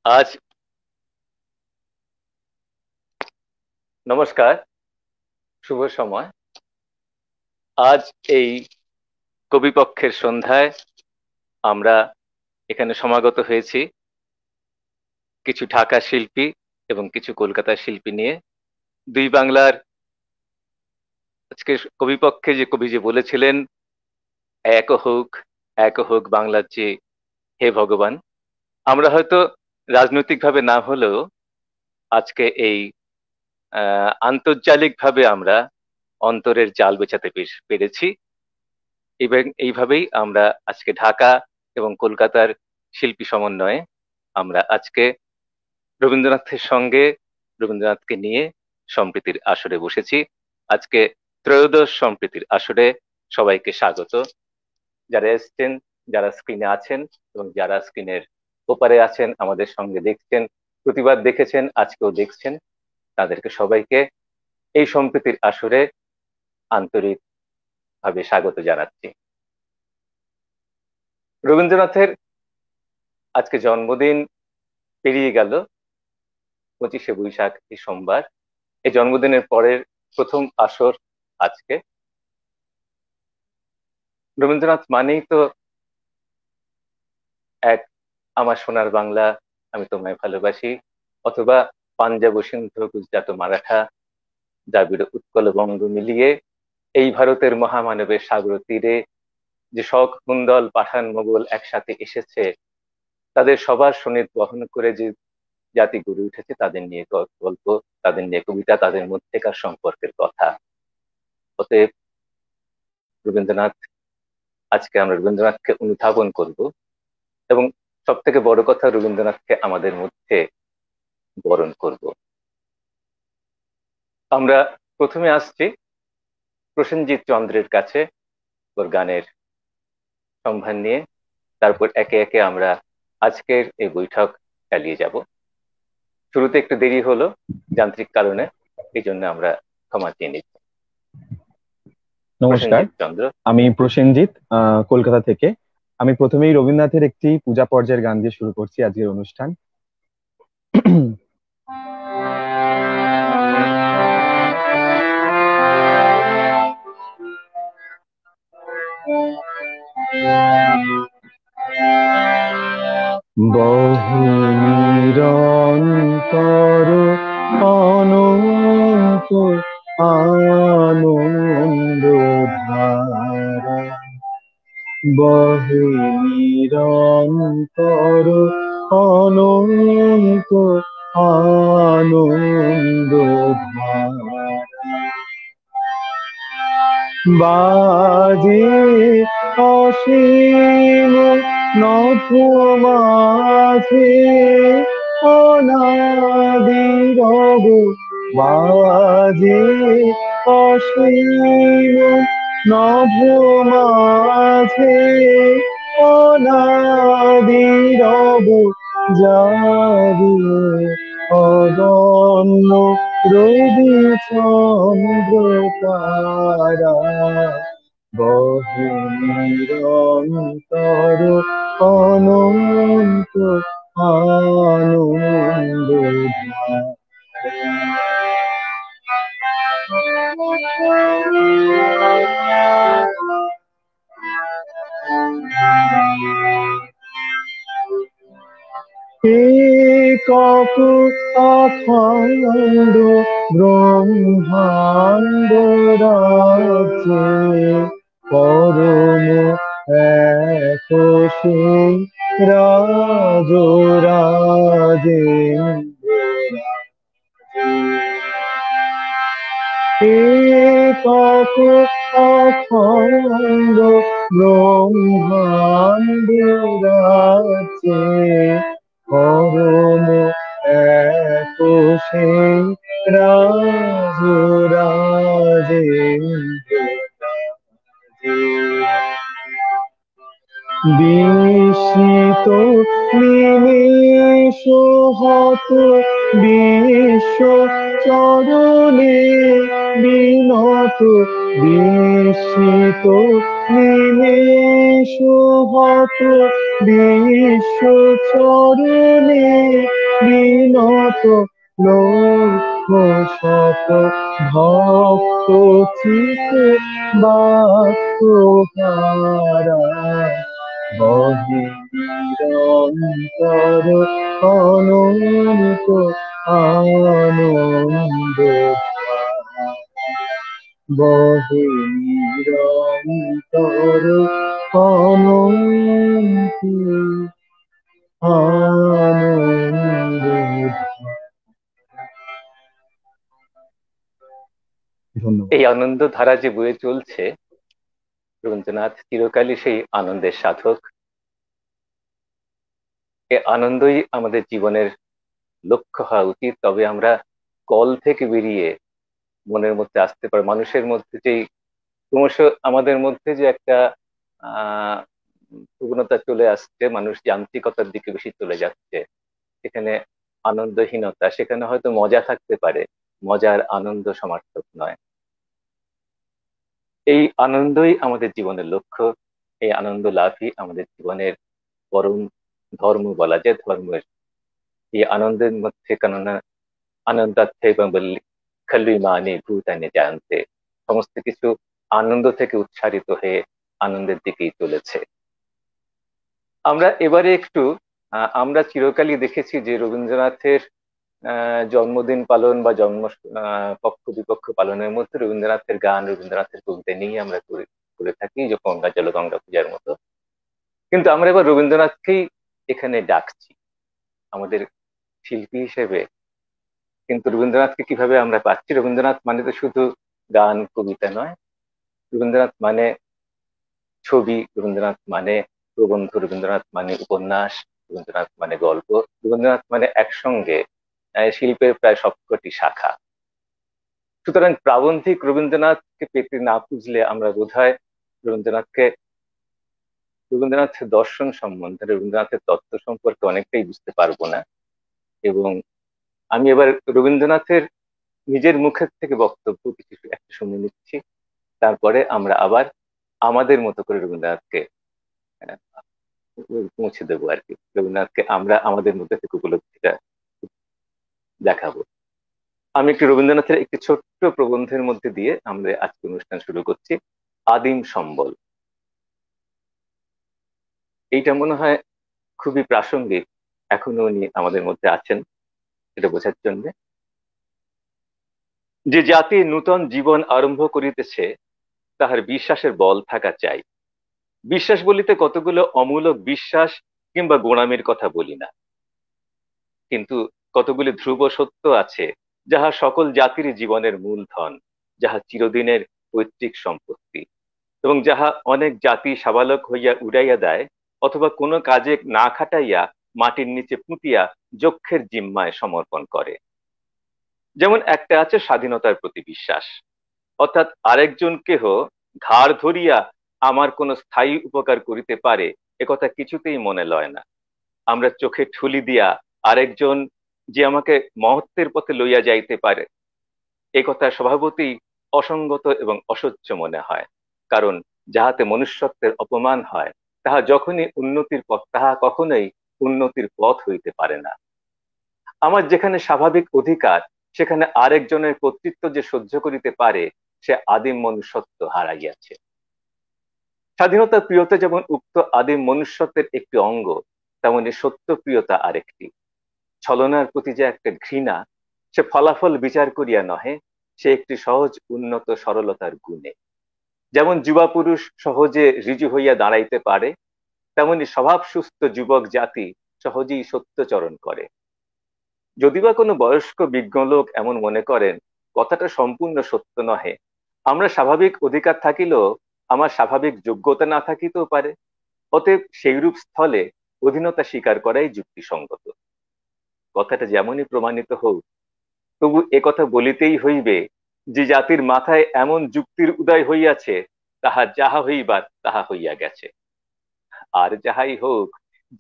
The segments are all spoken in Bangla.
আজ নমস্কার, শুভ সময়। আজ এই কবিপক্ষের সন্ধ্যায় আমরা এখানে সমাগত হয়েছি কিছু ঢাকা শিল্পী এবং কিছু কলকাতার শিল্পী নিয়ে। দুই বাংলার আজকে কবিপক্ষে যে কবি যে বলেছিলেন, এক হোক এক হোক বাংলার যে হে ভগবান। আমরা হয়তো রাজনৈতিকভাবে না হলেও আজকে এই আন্তর্জালিকভাবে আমরা অন্তরের জাল বেচাতে পেরেছি। এবং এইভাবেই আমরা আজকে ঢাকা এবং কলকাতার শিল্পী সমন্বয়ে আমরা আজকে রবীন্দ্রনাথের সঙ্গে, রবীন্দ্রনাথকে নিয়ে সম্প্রীতির আসরে বসেছি। আজকে ত্রয়োদশ সম্প্রীতির আসরে সবাইকে স্বাগত। যারা এসছেন, যারা স্ক্রিনে আছেন এবং যারা স্ক্রিনের ওপারে আছেন, আমাদের সঙ্গে দেখছেন, প্রতিবার দেখেছেন, আজকেও দেখছেন, তাদেরকে সবাইকে এই সম্প্রীতির আসরে আন্তরিক ভাবে স্বাগত জানাচ্ছি। রবীন্দ্রনাথের আজকে জন্মদিন পেরিয়ে গেল 25শে বৈশাখ, এই সোমবার। এই জন্মদিনের পরের প্রথম আসর আজকে। রবীন্দ্রনাথ মানেই তো এক আমার সোনার বাংলা, আমি তোমায় ভালোবাসি, অথবা পাঞ্জাব সিন্ধু গুজরাট মারাঠা দ্রাবিড় উৎকল বঙ্গ মিলিয়ে এই ভারতের মহামানবের সাগর তীরে যে শক কুন্দল পাঠান মোগল একসাথে এসেছে, তাদের সবার সনিধ বহন করে যে জাতি গড়ে উঠেছে, তাদের নিয়ে গল্প, তাদের নিয়ে কবিতা, তাদের মধ্যেকার সম্পর্কের কথা। অতএব রবীন্দ্রনাথ, আজকে আমরা রবীন্দ্রনাথকে অনুধাবন করব এবং সব থেকে বড় কথা, রবীন্দ্রনাথকে আমাদের মধ্যে বরণ করব। আমরা প্রথমে আসছি প্রসেনজিৎ চন্দ্রের কাছে ওর গানের সম্ভার নিয়ে। তারপর একে একে আমরা আজকের এই বৈঠক চালিয়ে যাব। শুরুতে একটু দেরি হলো যান্ত্রিক কারণে, এই জন্য আমরা ক্ষমা চেয়ে নিচ্ছি। নমস্কার, প্রসেনজিৎ চন্দ্র। আমি প্রসেনজিৎ, কলকাতা থেকে। আমি প্রথমেই রবীন্দ্রনাথের একটি পূজা পর্যায়ের গান দিয়ে শুরু করছি আজকের অনুষ্ঠান। বহু নিরন্তর অনন্ত আনন্দ ধারা, বহু নিরন্তর অনন্ত আনন্দ ধারা, বাজে অসীম নভ মাঝে অনাদি রব, বাজে অসীম নভ মাঝে অনাদি রব, জারি অদম্য রবি চন্দ্র তারা, বহু নিরন্তর অনন্ত আনন্দ ধারা। একক অখণ্ড ব্রহ্মাণ্ড রাজ্যে পরম এক সেই রাজ রাজেন্দ্র, একক অখণ্ড ব্রহ্মাণ্ড রাজ্যে পরম এক সেই রাজ রাজেন্দ্র, বিস্মিত নিমেষ হত বিশ্ব চরণে বিনত, বিস্মিত নিমেষ হত বিশ্ব চরণে লক্ষ শত ভক্ত চিতে বাক্যহারা বহে নিরন্তর অনন্ত আনন্দ বহে নিরন্তর অনন্ত আনন্দ। ধন্যবাদ। এই আনন্দ ধারা যে বয়ে চলছে, রবীন্দ্রনাথ চিরকালই সেই আনন্দের সাধক। এই আনন্দই আমাদের জীবনের লক্ষ্য হওয়া উচিত, তবে আমরা কল থেকে বেরিয়ে মনের মধ্যে আসতে পারে। মানুষের মধ্যে যেই ক্রমশ আমাদের মধ্যে যে একটা আহ প্রবণতা চলে আসছে, মানুষ যান্ত্রিকতার দিকে বেশি চলে যাচ্ছে, সেখানে আনন্দহীনতা, সেখানে হয়তো মজা থাকতে পারে, মজার আনন্দ সমার্থক নয়। এই আনন্দই আমাদের জীবনের লক্ষ্য, এই আনন্দ লাভই আমাদের জীবনের পরম ধর্ম বলা যায়। ধর্মের এই আনন্দের মধ্যে, কেননা আনন্দার্থে বললি খালি মানে ভূতানে জানতে, সমস্ত কিছু আনন্দ থেকে উচ্চারিত হয়ে আনন্দের দিকেই চলেছে। আমরা এবারে একটু আমরা চিরকালই দেখেছি যে রবীন্দ্রনাথের জন্মদিন পালন বা জন্ম পক্ষ বিপক্ষ পালনের মধ্যে রবীন্দ্রনাথের গান, রবীন্দ্রনাথের কবিতা নিয়ে আমরা করে করে থাকি, যে গঙ্গা জল গঙ্গা পূজার মতো। কিন্তু আমরা এবার রবীন্দ্রনাথকেই এখানে ডাকছি আমাদের শিল্পী হিসেবে। কিন্তু রবীন্দ্রনাথকে কিভাবে আমরা পাচ্ছি? রবীন্দ্রনাথ মানে তো শুধু গান কবিতা নয়, রবীন্দ্রনাথ মানে ছবি, রবীন্দ্রনাথ মানে প্রবন্ধ, রবীন্দ্রনাথ মানে উপন্যাস, রবীন্দ্রনাথ মানে গল্প, রবীন্দ্রনাথ মানে একসঙ্গে শিল্পের প্রায় সবকটি শাখা। সুতরাং প্রাবন্ধিক রবীন্দ্রনাথকে পেতে না বুঝলে আমরা বোধহয় রবীন্দ্রনাথকে, রবীন্দ্রনাথের দর্শন সম্বন্ধে, রবীন্দ্রনাথের তত্ত্ব সম্পর্কে অনেকটাই বুঝতে পারবো না। এবং আমি এবার রবীন্দ্রনাথের নিজের মুখের থেকে বক্তব্য কিছু একটা শুনে নিচ্ছি, তারপরে আমরা আবার আমাদের মতো করে রবীন্দ্রনাথকে আহ, পৌঁছে দেবো আর কি। রবীন্দ্রনাথকে আমরা আমাদের মধ্যে থেকে উপলব্ধিটা দেখাবো। আমি একটি রবীন্দ্রনাথের একটি ছোট্ট প্রবন্ধের মধ্যে দিয়ে আমরা আজকে অনুষ্ঠান শুরু করছি। আদিম সম্বল। এইটা মনে হয় খুবই প্রাসঙ্গিক, এখনো উনি আমাদের মধ্যে আছেন এটা বোঝার জন্য। যে জাতি নূতন জীবন আরম্ভ করিতেছে, তাহার বিশ্বাসের বল থাকা চাই। বিশ্বাস বলিতে কতগুলো অমূলক বিশ্বাস কিংবা গোঁড়ামির কথা বলি না, কিন্তু কতগুলি ধ্রুব সত্য আছে, যাহা সকল জাতির জীবনের মূলধন, যাহা চিরদিনের পৈতৃক সম্পত্তি, এবং যাহা অনেক জাতি সাবালক হইয়া উড়াইয়া দেয়, অথবা কোনো কাজে না খাটাইয়া মাটির নিচে পুঁতিয়া যক্ষের জিম্মায় সমর্পণ করে। যেমন একটা আছে স্বাধীনতার প্রতি বিশ্বাস, অর্থাৎ আরেকজন কেহ ঘাড় ধরিয়া আমার কোনো স্থায়ী উপকার করিতে পারে একথা কিছুতেই মনে লয় না। আমরা চোখে ঠুলি দিয়া আরেকজন যে আমাকে মহত্বের পথে লইয়া যাইতে পারে এ কথা স্বভাবতই অসঙ্গত এবং অসহ্য মনে হয়। কারণ যাহাতে মনুষ্যত্বের অপমান হয়, তাহা যখনই উন্নতির পথ, তাহা কখনোই উন্নতির পথ হইতে পারে না। আমার যেখানে স্বাভাবিক অধিকার, সেখানে আরেকজনের কর্তৃত্ব যে সহ্য করিতে পারে, সে আদিম মনুষ্যত্ব হারাইয়াছে। স্বাধীনতা প্রিয়তা যেমন উক্ত আদিম মনুষ্যত্বের একটি অঙ্গ, তেমনি সত্য প্রিয়তা আরেকটি। ছলনার প্রতি যে একটা ঘৃণা, সে ফলাফল বিচার করিয়া নহে, সে একটি সহজ উন্নত সরলতার গুণে। যেমন যুবা পুরুষ সহজে ঋজু হইয়া দাঁড়াইতে পারে, তেমনি স্বভাব সুস্থ যুবক জাতি সহজেই সত্যচরণ করে। যদিবা কোনো বয়স্ক বিজ্ঞ লোক এমন মনে করেন, কথাটা সম্পূর্ণ সত্য নহে। আমরা স্বাভাবিক অধিকার থাকিলেও আমার স্বাভাবিক যোগ্যতা না থাকিতেও পারে। অতএব সেইরূপ স্থলে অধীনতা স্বীকার করাই যুক্তিসঙ্গত। কথাটা যেমনই প্রমাণিত হোক, তবু একথা বলিতেই হইবে যে জাতির মাথায় এমন যুক্তির উদয় হইয়াছে, তাহা যাহা হইবার তাহা হইয়া গেছে। আর যাহাই হোক,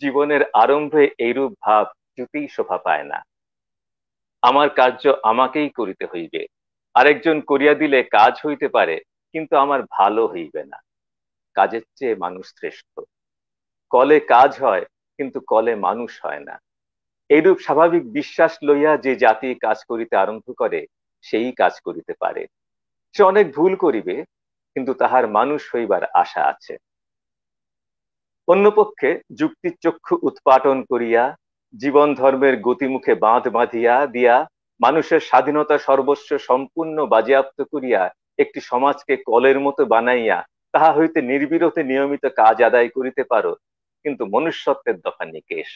জীবনের আরম্ভে এইরূপ ভাব কিছুতেই শোভা পায় না। আমার কার্য আমাকেই করিতে হইবে, আরেকজন করিয়া দিলে কাজ হইতে পারে, কিন্তু আমার ভালো হইবে না। কাজের চেয়ে মানুষ শ্রেষ্ঠ। কলে কাজ হয়, কিন্তু কলে মানুষ হয় না। এইরূপ স্বাভাবিক বিশ্বাস লইয়া যে জাতি কাজ করিতে আরম্ভ করে, সেই কাজ করিতে পারে। সে অনেক ভুল করিবে, কিন্তু তাহার মানুষ হইবার আশা আছে। অন্যপক্ষে যুক্তির চক্ষু উৎপাটন করিয়া, জীবন ধর্মের গতিমুখে বাঁধ বাঁধিয়া দিয়া, মানুষের স্বাধীনতা সর্বস্ব সম্পূর্ণ বাজেয়াপ্ত করিয়া একটি সমাজকে কলের মতো বানাইয়া তাহা হইতে নির্বিরোধে নিয়মিত কাজ আদায় করিতে পারো, কিন্তু মনুষ্যত্বের দফা নিকেশ।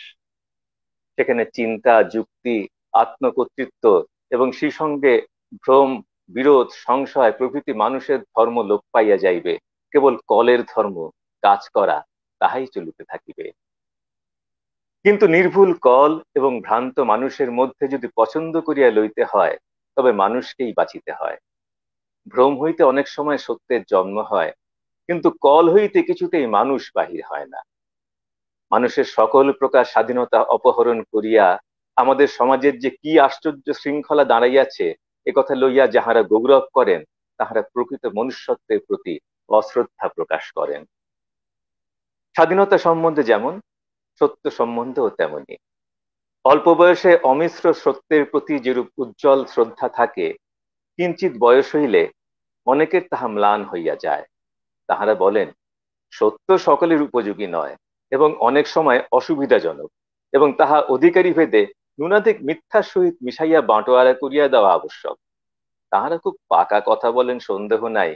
সেখানে চিন্তা, যুক্তি, আত্মকর্তৃত্ব এবং সেই সঙ্গে ভ্রম, বিরোধ, সংশয় প্রভৃতি মানুষের ধর্ম লোপ পাইয়া যাইবে। কেবল কলের ধর্ম, কাজ করা, তাহাই চলিতে থাকিবে। কিন্তু নির্ভুল কল এবং ভ্রান্ত মানুষের মধ্যে যদি পছন্দ করিয়া লইতে হয়, তবে মানুষকেই বাঁচিতে হয়। ভ্রম হইতে অনেক সময় সত্যের জন্ম হয়, কিন্তু কল হইতে কিছুতেই মানুষ বাহির হয় না। মানুষের সকল প্রকার স্বাধীনতা অপহরণ করিয়া আমাদের সমাজের যে কি আশ্চর্য শৃঙ্খলা দাঁড়াইয়াছে, একথা লইয়া যাহারা গৌরব করেন, তাহারা প্রকৃত মনুষ্যত্বের প্রতি অশ্রদ্ধা প্রকাশ করেন। স্বাধীনতা সম্বন্ধে যেমন, সত্য সম্বন্ধেও তেমনি। অল্প বয়সে অমিশ্র সত্যের প্রতি যেরূপ উজ্জ্বল শ্রদ্ধা থাকে, কিঞ্চিত বয়স হইলে অনেকের তাহা ম্লান হইয়া যায়। তাহারা বলেন, সত্য সকলের উপযোগী নয় এবং অনেক সময় অসুবিধাজনক, এবং তাহা অধিকারী ভেদে ন্যূনাধিক মিথ্যার সহিত মিশাইয়া বাঁটোয়ারা করিয়া দেওয়া আবশ্যক। তাহারা খুব পাকা কথা বলেন, সন্দেহ নাই,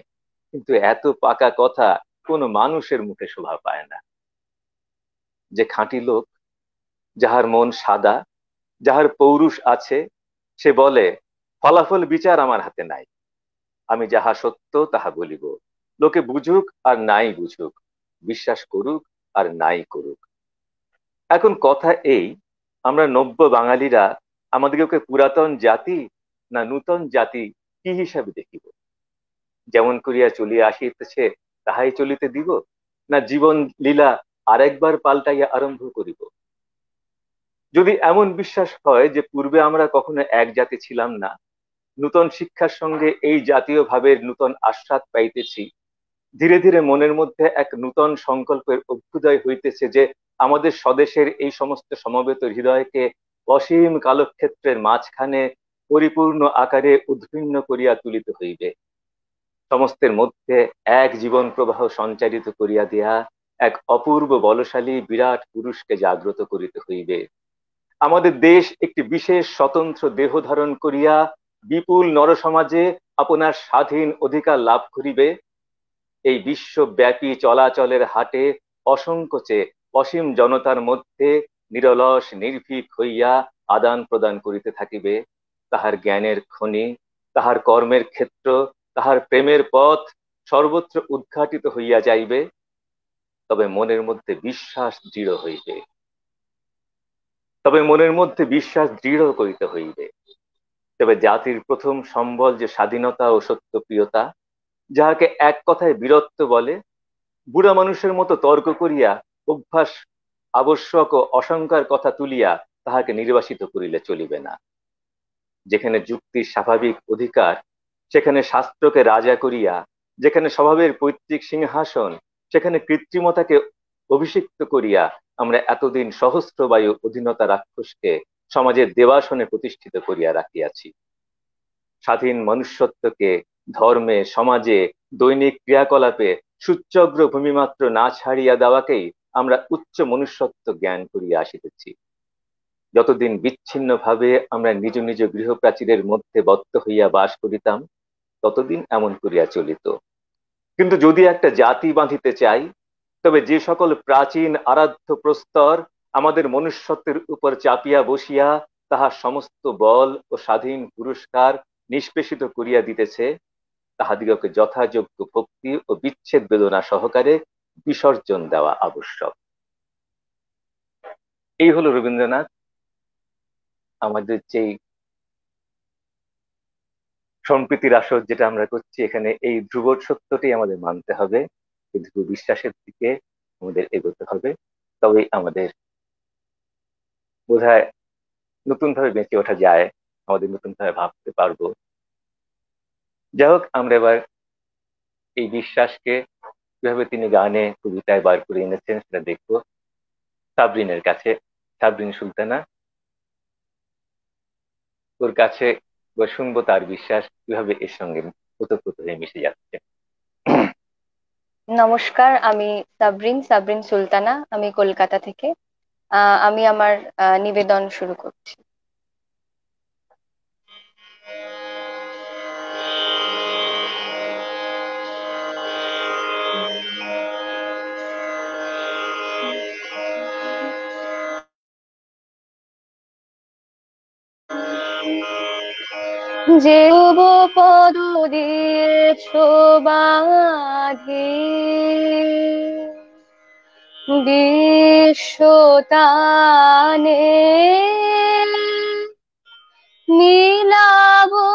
কিন্তু এত পাকা কথা কোনো মানুষের মুখে শোভা পায় না। যে খাঁটি লোক, যাহার মন সাদা, যাহার পৌরুষ আছে, সে বলে, ফলাফল বিচার আমার হাতে নাই, আমি যাহা সত্য তাহা বলিব, লোকে বুঝুক আর নাই বুঝুক, বিশ্বাস করুক আর নাই করুক। এখন কথা এই, আমরা নব্য বাঙালিরা আমাদেরকে পুরাতন জাতি না নূতন জাতি কি হিসাবে দেখিব? যেমন করিয়া চলিয়া আসিতেছে তাহাই চলিতে দিব, না জীবন লীলা আরেকবার পাল্টাইয়া আরম্ভ করিব? যদি এমন বিশ্বাস হয় যে পূর্বে আমরা কখনো এক জাতি ছিলাম না, নূতন শিক্ষার সঙ্গে এই জাতীয় ভাবের নূতন আস্বাদ পাইতেছি, ধীরে ধীরে মনের মধ্যে এক নূতন সংকল্পের অভ্যুদয় হইতেছে যে আমাদের স্বদেশের এই সমস্ত সমবেত হৃদয়কে অসীম কালক্ষেত্রের মাঝখানে পরিপূর্ণ আকারে উদ্ভিন্ন করিয়া তুলিতে হইবে, সমস্তের মধ্যে এক জীবন প্রবাহ সঞ্চারিত করিয়া দেয়া এক অপূর্ব বলশালী বিরাট পুরুষকে জাগ্রত করিতে হইবে। আমাদের দেশ একটি বিশেষ স্বতন্ত্র দেহ ধারণ করিয়া বিপুল নরসমাজে আপনার স্বাধীন অধিকার লাভ করিবে। এই বিশ্বব্যাপী চলাচলের হাটে অসংকোচে অসীম জনতার মধ্যে নিরলস নির্ভীক হইয়া আদান প্রদান করিতে থাকিবে। তাহার জ্ঞানের খনি, তাহার কর্মের ক্ষেত্র, তাহার প্রেমের পথ সর্বত্র উদ্ঘাটিত হইয়া যাইবে। তবে মনের মধ্যে বিশ্বাস দৃঢ় হইবে, তবে মনের মধ্যে বিশ্বাস দৃঢ় করিতে হইবে। তবে জাতির প্রথম সম্বল যে স্বাধীনতা ও সত্যপ্রিয়তা, যাহাকে এক কথায় বীরত্ব বলে, বুড়া মানুষের মতো তর্ক করিয়া অভ্যাস আবশ্যক ও অসংখ্যার কথা তুলিয়া তাহাকে নির্বাসিত করিলে চলিবে না। যেখানে যুক্তির স্বাভাবিক অধিকার, সেখানে শাস্ত্রকে রাজা করিয়া, যেখানে স্বভাবের পৈতৃক সিংহাসন, সেখানে কৃত্রিমতাকে অভিষিক্ত করিয়া আমরা এতদিন সহস্রবায়ু অধীনতা রাক্ষসকে সমাজের দেবাসনে প্রতিষ্ঠিত করিয়া রাখিয়াছি। স্বাধীন মনুষ্যত্বকে ধর্মে, সমাজে, দৈনিক ক্রিয়াকলাপে সুচ্চগ্র ভূমিমাত্র না ছাড়িয়া দেওয়াকেই আমরা উচ্চ মনুষ্যত্ব জ্ঞান করিয়া আসিতেছি। যতদিন বিচ্ছিন্ন ভাবে আমরা নিজ নিজ গৃহপ্রাচীরের মধ্যে বদ্ধ হইয়া বাস করিতাম, ততদিন এমন করিয়া চলিত। কিন্তু যদি একটা জাতি বাঁধিতে চাই, তবে যে সকল প্রাচীন আরাধ্য প্রস্তর আমাদের মনুষ্যত্বের উপর চাপিয়া বসিয়া তাহার সমস্ত বল ও স্বাধীন পুরস্কার নিষ্পেষিত করিয়া দিতেছে, তাহাদিগকে যথাযোগ্য ভক্তি ও বিচ্ছেদ বেদনা সহকারে বিসর্জন দেওয়া আবশ্যক। এই হলো রবীন্দ্রনাথ। আমাদের যেই সম্প্রীতির আসর যেটা আমরা করছি, এখানে এই ধ্রুব সত্যটি আমাদের মানতে হবে, এই ধ্রুব বিশ্বাসের দিকে আমাদের এগোতে হবে, তবেই আমাদের বোধহয় নতুন ভাবে বেঁচে ওঠা যায়, আমাদের নতুন ভাবে ভাবতে পারবো। যাই হোক, আমরা এবার এই বিশ্বাসকে কিভাবে তিনি গানে কবিতায় বার করে এনেছেন সেটা দেখবো সাবরিনের কাছে। সাবরিন সুলতানা, ওর কাছে বা শুনবো তার বিশ্বাস কিভাবে এর সঙ্গে ওতপ্রোত হয়ে মিশে যাচ্ছে। নমস্কার, আমি সাবরিন সাবরিন সুলতানা। আমি কলকাতা থেকে। আমি আমার নিবেদন শুরু করছি। যে পদ দিয়েছ বাঁধি, বিশ্বতানে মিলাবো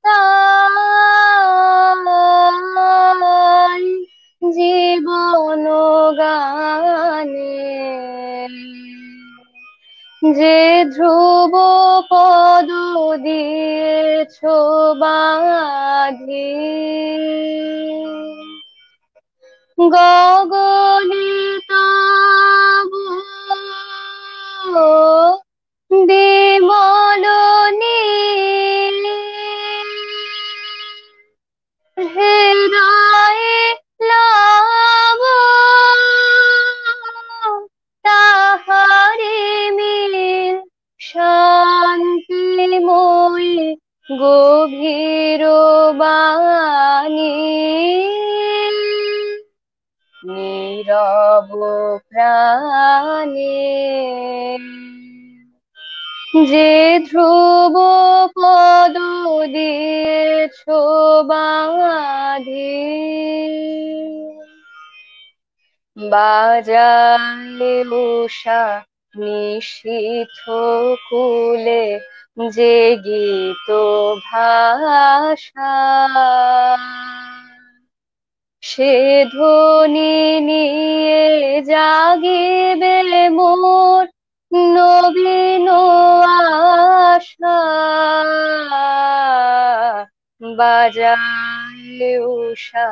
তাই জীবন গানে। যে ধ্রুব পদ দিয়েছ বাঁধি, গগনে তব বিমল নীল, হৃদয়ে লাভ তাহারি মিল, শান্তিময়ী গভীর বাণী, নীরব প্রাণে। যে ধ্রুব পদ দিয়েছ বাঁধি, বাজালে উষা নিশীথ কুলে, যে গীত ভাষা সে ধ্বনি নিয়ে জাগিবে মোর নবীন আশা। বাজায় উষা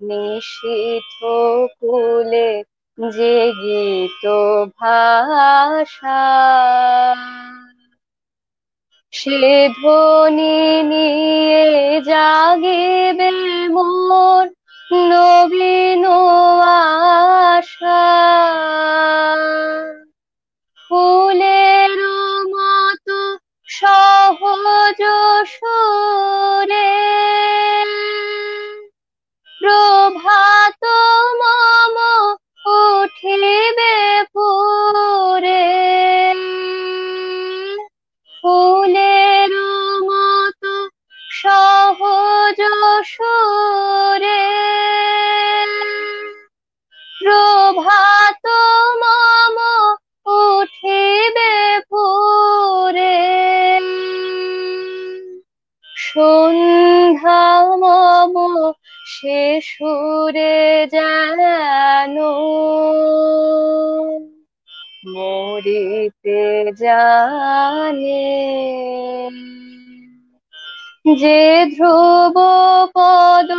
নিশীথ কুলে, যে গীত ভাষা সে ধ্বনি নিয়ে জাগিবে মোর নবীন আশা। ফুলের মতো সহজ সুরে প্রভাত মম উঠিবে পুরে, ফুলের মতো সহজ সুরে প্রভাত মম উঠিবে পুরে, সন্ধ্যা মম সে সুরে যেন মরিতে জানে। যে ধ্রুব পদ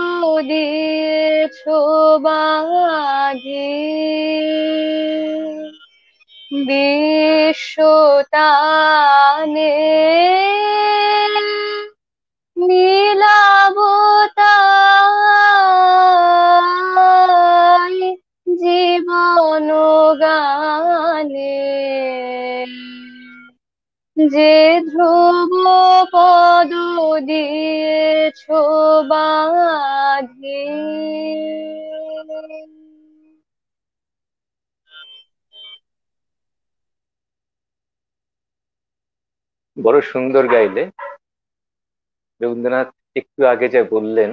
দিয়েছ বাঁধি, বিশ্বতানে মিলাব তাই জীবন গানে। যে ধ্রুব পদ দিয়েছ বাঁধি। বড় সুন্দর গাইলে। রবীন্দ্রনাথ একটু আগে যা বললেন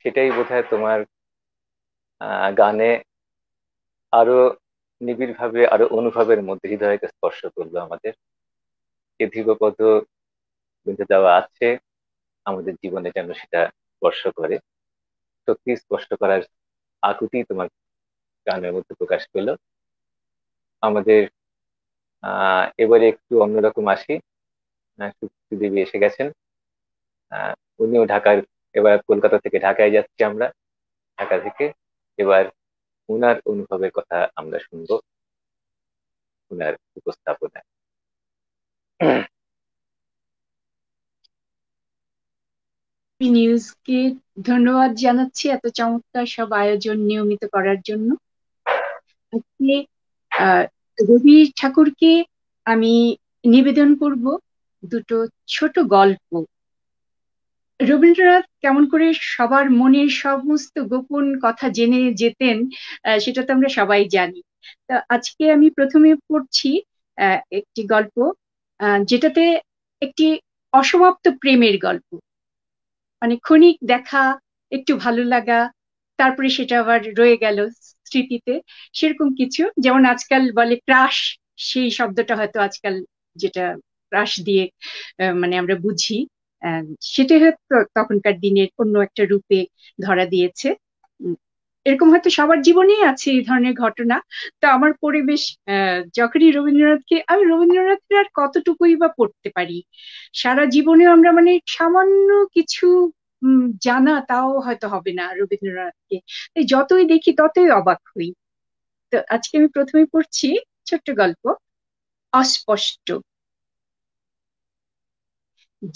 সেটাই বোধহয় তোমার গানে আরো নিবিড় ভাবে, আরো অনুভবের মধ্যে হৃদয়কে স্পর্শ করলো আমাদের। যে ধ্রুবপদ বেঁধে দেওয়া আছে আমাদের জীবনে যেন সেটা স্পর্শ করে, সত্যি স্পর্শ করার আকুতি তোমার গানের মধ্যে প্রকাশ পেল আমাদের। এবারে একটু অন্যরকম আসি। সুপ্রীতি দেবী এসে গেছেন। আহ উনিও ঢাকার, এবার কলকাতা থেকে ঢাকায় যাচ্ছি আমরা, ঢাকা থেকে। এবার উনার অনুভবের কথা আমরা শুনবো উনার উপস্থাপনায়। নিউজকে ধন্যবাদ জানাচ্ছি এত চমৎকার সব আয়োজন নিয়মিত করার জন্য। আজকে রবি ঠাকুরকে আমি নিবেদন করব দুটো ছোট গল্প। রবীন্দ্রনাথ কেমন করে সবার মনের সমস্ত গোপন কথা জেনে যেতেন সেটা তো আমরা সবাই জানি। তা আজকে আমি প্রথমে পড়ছি একটি গল্প, যেটাতে একটি অসমাপ্ত প্রেমের গল্প। মানে ক্ষণিক দেখা, একটু ভালো লাগা, তারপরে সেটা আবার রয়ে গেল স্মৃতিতে, সেরকম কিছু। যেমন আজকাল বলে ক্রাশ, সেই শব্দটা হয়তো আজকাল যেটা ক্রাশ দিয়ে মানে আমরা বুঝি, সেটা হয়তো তখনকার দিনের অন্য একটা রূপে ধরা দিয়েছে। এরকম হয়তো সবার জীবনেই আছে এই ধরনের ঘটনা। তো আমার পরিবেশ, যখনই আমি রবীন্দ্রনাথের আর কতটুকুই বা পড়তে পারি, সারা জীবনেও আমরা মানে সামান্য কিছু জানা তাও হয়তো হবে না রবীন্দ্রনাথকে। তাই যতই দেখি ততই অবাক হই। তো আজকে আমি প্রথমে পড়ছি ছোট্ট গল্প, অস্পষ্ট।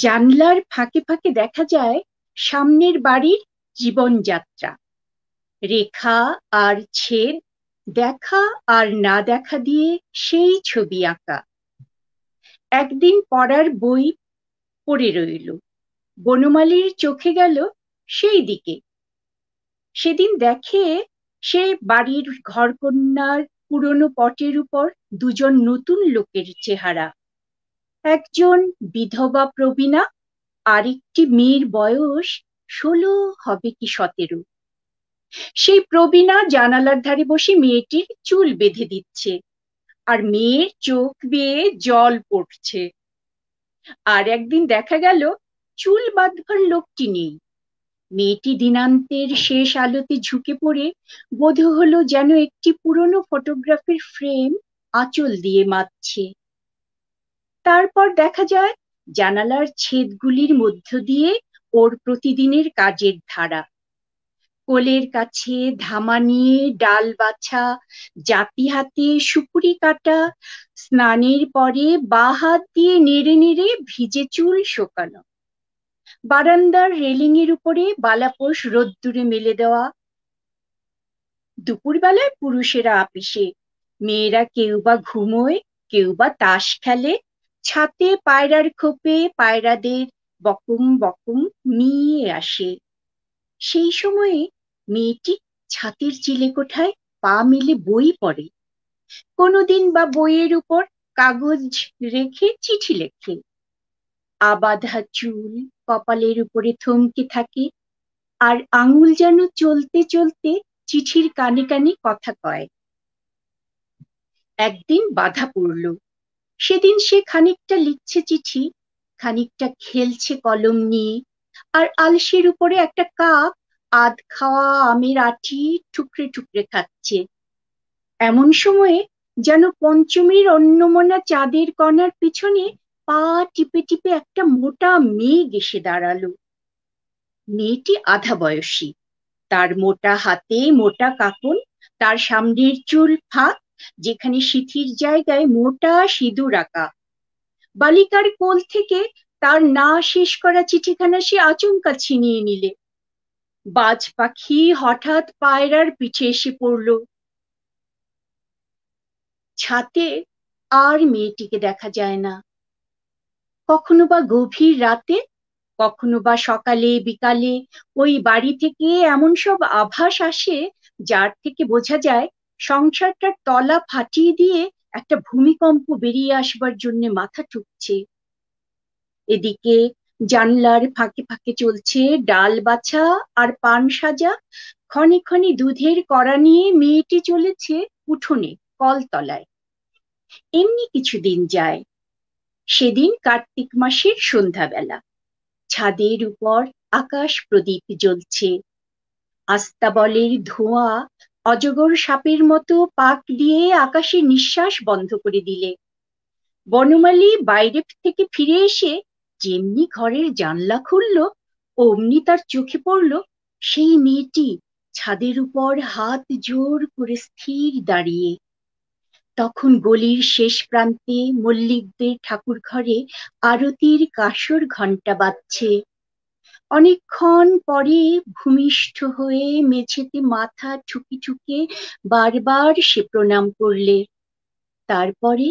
জানলার ফাঁকে ফাঁকে দেখা যায় সামনের বাড়ির জীবনযাত্রা, রেখা আর ছেদ, দেখা আর না দেখা দিয়ে সেই ছবি আঁকা। একদিন পড়ার বই পড়ে রইল, বনমালীর চোখে গেল সেই দিকে। সেদিন দেখে সে বাড়ির ঘরকন্নার পুরনো পটের উপর দুজন নতুন লোকের চেহারা। একজন বিধবা প্রবীণা, আরেকটি মেয়ের বয়স 16 হবে কি 17। সেই প্রবীণা জানালার ধারে বসে মেয়েটির চুল বেঁধে দিচ্ছে, আর মেয়ের চোখ বেয়ে জল পড়ছে। আর একদিন দেখা গেল চুল বাঁধবার লোকটি নেই। মেয়েটি দিনান্তের শেষ আলোতে ঝুঁকে পড়ে বোধ হলো যেন একটি পুরনো ফটোগ্রাফের ফ্রেম আঁচল দিয়ে মাতছে। তারপর দেখা যায় জানালার ছেদগুলির মধ্য দিয়ে ওর প্রতিদিনের কাজের ধারা। কোলের কাছে ধামা নিয়ে ডাল বাছা, জাতি হাতে সুপুরি কাটা, স্নানের পরে বাঁ হাত দিয়ে নেড়ে নেড়ে ভিজে চুল শোকানো, বারান্দার রেলিং এর উপরে বালাপোষ রোদ্দুরে মেলে দেওয়া। দুপুরবেলায় পুরুষেরা আপিসে, মেয়েরা কেউ বা ঘুমোয়, কেউ বা তাস খেলে। ছাতে পায়রার খোপে পায়রাদের বকুম বকুম মিয়ে আসে। সেই সময়ে মেয়েটি ছাতের চিলেকোঠায় পা মেলে বই পড়ে, কোনোদিন বা বইয়ের উপর কাগজ রেখে চিঠি লেখে। আবাঁধা চুল কপালের উপরে থমকে থাকে, আর আঙুল যেন চলতে চলতে চিঠির কানে কানে কথা কয়। একদিন বাধা পড়ল। সেদিন সে খানিকটা লিখছে চিঠি, খানিকটা খেলছে কলম নিয়ে, আর আলসের উপরে একটা কাক আধ খাওয়া আমের আঁটি টুকরে টুকরে খাচ্ছে। এমন সময়ে যেন পঞ্চমীর অন্নমনা চাঁদের কণার পিছনে পা টিপে টিপে একটা মোটা মেঘ এসে দাঁড়ালো। মেয়েটি আধা বয়সী, তার মোটা হাতে মোটা কাকন, তার সামনের চুল ফাঁক, যেখানে সিঁথির জায়গায় মোটা সিঁদুর আঁকা। বালিকার কোল থেকে তার না শেষ করা চিঠিখানা সে আচমকা ছিনিয়ে নিলে। বাজ পাখি হঠাৎ পায়রার পিঠে এসে পড়ল। ছাতে আর মেয়েটিকে দেখা যায় না। কখনো বা গভীর রাতে, কখনো বা সকালে বিকালে ওই বাড়ি থেকে এমন সব আভাস আসে যার থেকে বোঝা যায় সংসারটার তলা ফাটিয়ে দিয়ে একটা ভূমিকম্প বেরিয়ে আসবার জন্য মাথা ঠুকছে। এদিকে জানলার ফাঁকে ফাঁকে চলছে ডাল বাছা আর পান সাজা। ক্ষণে ক্ষণে দুধের কড়া নিয়ে মেয়েটি চলেছে উঠোনে কলতলায়। এমনি কিছুদিন যায়। সেদিন কার্তিক মাসের সন্ধ্যাবেলা, ছাদের উপর আকাশ প্রদীপ জ্বলছে। আস্তাবলের ধোঁয়া অজগর সাপের মতো পাক দিয়ে আকাশে নিঃশ্বাস বন্ধ করে দিলে। বনমালী বাইরে থেকে ফিরে এসে যেমনি ঘরের জানলা খুলল, অমনি তার চোখে পড়ল সেই মেয়েটি ছাদের উপর হাত জোর করে স্থির দাঁড়িয়ে। তখন গলির শেষ প্রান্তে মল্লিকদের ঠাকুর ঘরে আরতির কাসর ঘণ্টা বাজছে। অনেকক্ষণ পরে ভূমিষ্ঠ হয়ে মেঝেতে মাথা ঠুকে ঠুকে বারবার সে প্রণাম করলে, তারপরে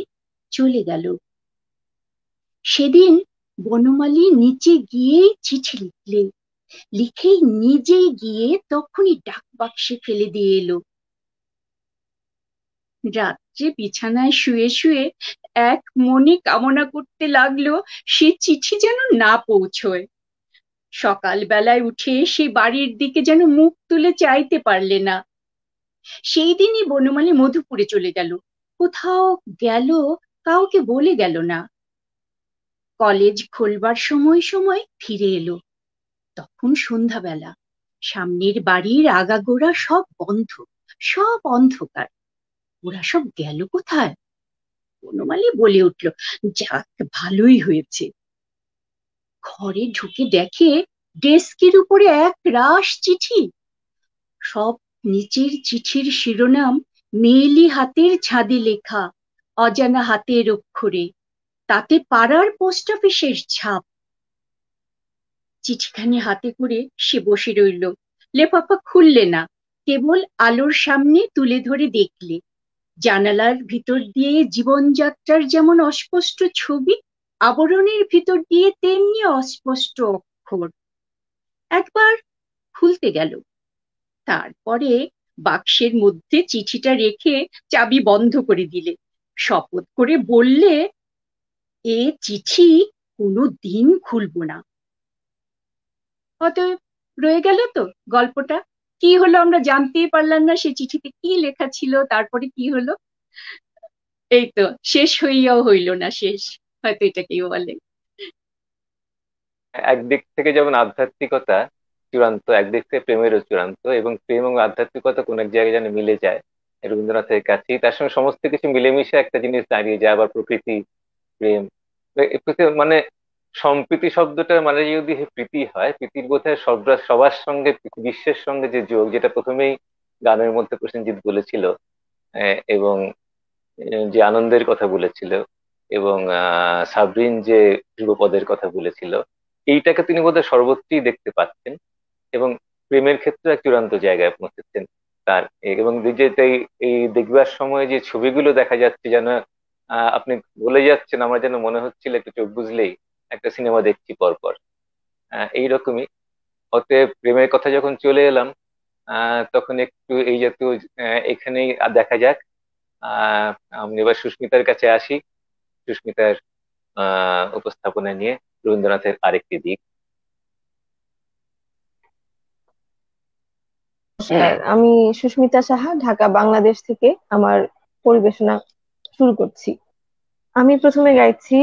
চলে গেল। সেদিন বনমালী নিচে গিয়েই চিঠি লিখলে, লিখেই নিজেই গিয়ে তখনই ডাক বাক্সে ফেলে দিয়ে এলো। রাত্রে বিছানায় শুয়ে শুয়ে এক মনে কামনা করতে লাগলো সে চিঠি যেন না পৌঁছয়। সকালবেলায় উঠে সে বাড়ির দিকে যেন মুখ তুলে চাইতে পারলে না। সেই দিনই বনমালী মধুপুরে চলে গেল। কোথাও গেল, কাউকে বলে গেল না। কলেজ খোলবার সময় সময় ফিরে এলো। তখন সন্ধ্যাবেলা, সামনের বাড়ির আগাগোড়া সব বন্ধ, সব অন্ধকার। ওরা সব গেল কোথায়? বনমালী বলে উঠল, যাক ভালোই হয়েছে। ঘরে ঢুকে দেখে ডেস্কের উপরে এক রাশ চিঠি। সব নিচের চিঠির শিরোনাম মেয়েলি হাতের ছাঁদে লেখা, অজানা হাতের অক্ষরে, তাতে পাড়ার পোস্ট অফিসের ছাপ। চিঠিখানি হাতে করে সে বসে রইল, লেফাফা খুললে না, কেবল আলোর সামনে তুলে ধরে দেখলে। জানালার ভিতর দিয়ে জীবনযাত্রার যেমন অস্পষ্ট ছবি, আবরণের ভিতর দিয়ে তেমনি অস্পষ্ট অক্ষর। একবার খুলতে গেল, তারপরে বাক্সের মধ্যে চিঠিটা রেখে চাবি বন্ধ করে দিলে। শপথ করে বললে, এ চিঠি কোনো দিন খুলবো না। অতএব রয়ে গেল তো গল্পটা। কি হলো আমরা জানতেই পারলাম না সে চিঠিতে কি লেখা ছিল, তারপরে কি হলো। এই তো শেষ হইয়াও হইল না শেষ, হয়তো এটাকেই বলে। একদিক থেকে যেমন আধ্যাত্মিকতা চূড়ান্ত, একদিক থেকে প্রেমেরও চূড়ান্ত, এবং প্রেম এবং আধ্যাত্মিকতা কোন এক জায়গায় যেন মিলে যায় রবীন্দ্রনাথের কাছেই। তার সঙ্গে সমস্ত কিছু মিলেমিশে একটা জিনিস দাঁড়িয়ে যায়, আবার প্রকৃতি, প্রেম, মানে সম্প্রীতি শব্দটার মানে যদি প্রীতি হয়, প্রীতির বোধহয় সবার সঙ্গে, বিশ্বের সঙ্গে যে যোগ, যেটা প্রথমেই গানের মধ্যে প্রসেনজিৎ বলেছিল, এবং যে আনন্দের কথা বলেছিল, এবং সাবরিন যে ধ্রুবপদের কথা বলেছিল, এইটাকে তিনি বোধহয় সর্বত্রই দেখতে পাচ্ছেন, এবং প্রেমের ক্ষেত্রে এক চূড়ান্ত জায়গায় পৌঁছেছেন তার। এবং যে এই দেখবার সময় যে ছবিগুলো দেখা যাচ্ছে, যেন আপনি বলে যাচ্ছেন, আমার যেন মনে হচ্ছিল একটু চোখ বুঝলেই একটা সিনেমা দেখছি পরপর, এইরকমই। অতএব প্রেমের কথা যখন চলে এলাম, তখন একটু এই জাতীয় এখানেই দেখা যাক। আমি এবার সুস্মিতার কাছে আসি, সুস্মিতার উপস্থাপনা নিয়ে রবীন্দ্রনাথের আরেকটি দিক। নমস্কার, আমি সুস্মিতা সাহা, ঢাকা বাংলাদেশ থেকে আমার পরিবেশনা শুরু করছি। আমি প্রথমে গাইছি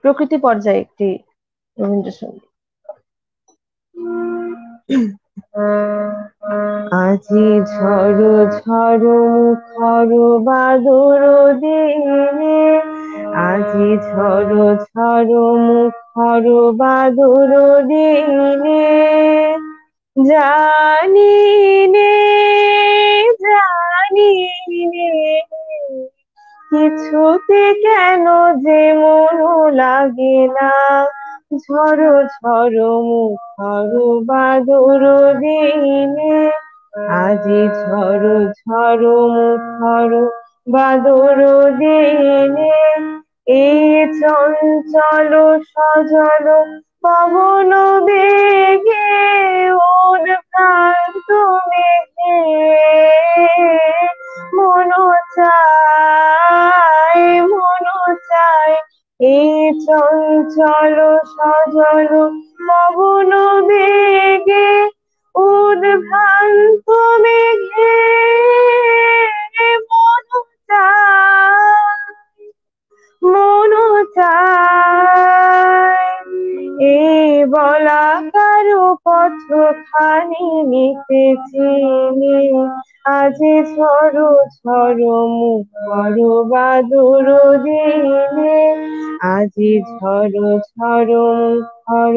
প্রকৃতি পর্যায়ে একটি রবীন্দ্রসঙ্গীত। আজি ঝড়ো ঝড়ো মুখর বাদর দিনে, আজি ঝড়ো ঝড়ো মুখর বাদর দিনে, জানি নে জানি নে কিছুতে কেন যে মন লাগে না, ঝড়ো ঝড়ো মুখর বাদর দিনে, আজি ঝড়ো ঝড়ো মুখর বাদর দিনে, এই চঞ্চল সজল পবন বেগে উদ্ভ্রান্ত মেঘে মন চায় মন চায়, এই চঞ্চল সজল পবন বেগে উদ্ভ্রান্ত মেঘে মন চায় মন চায়, এই বলাকারো পথ খানি নিতে চিনি, আজি ঝড়ো ঝড়ো মুখর বাদর দিনে, আজি ঝড়ো ঝড়ো মুখর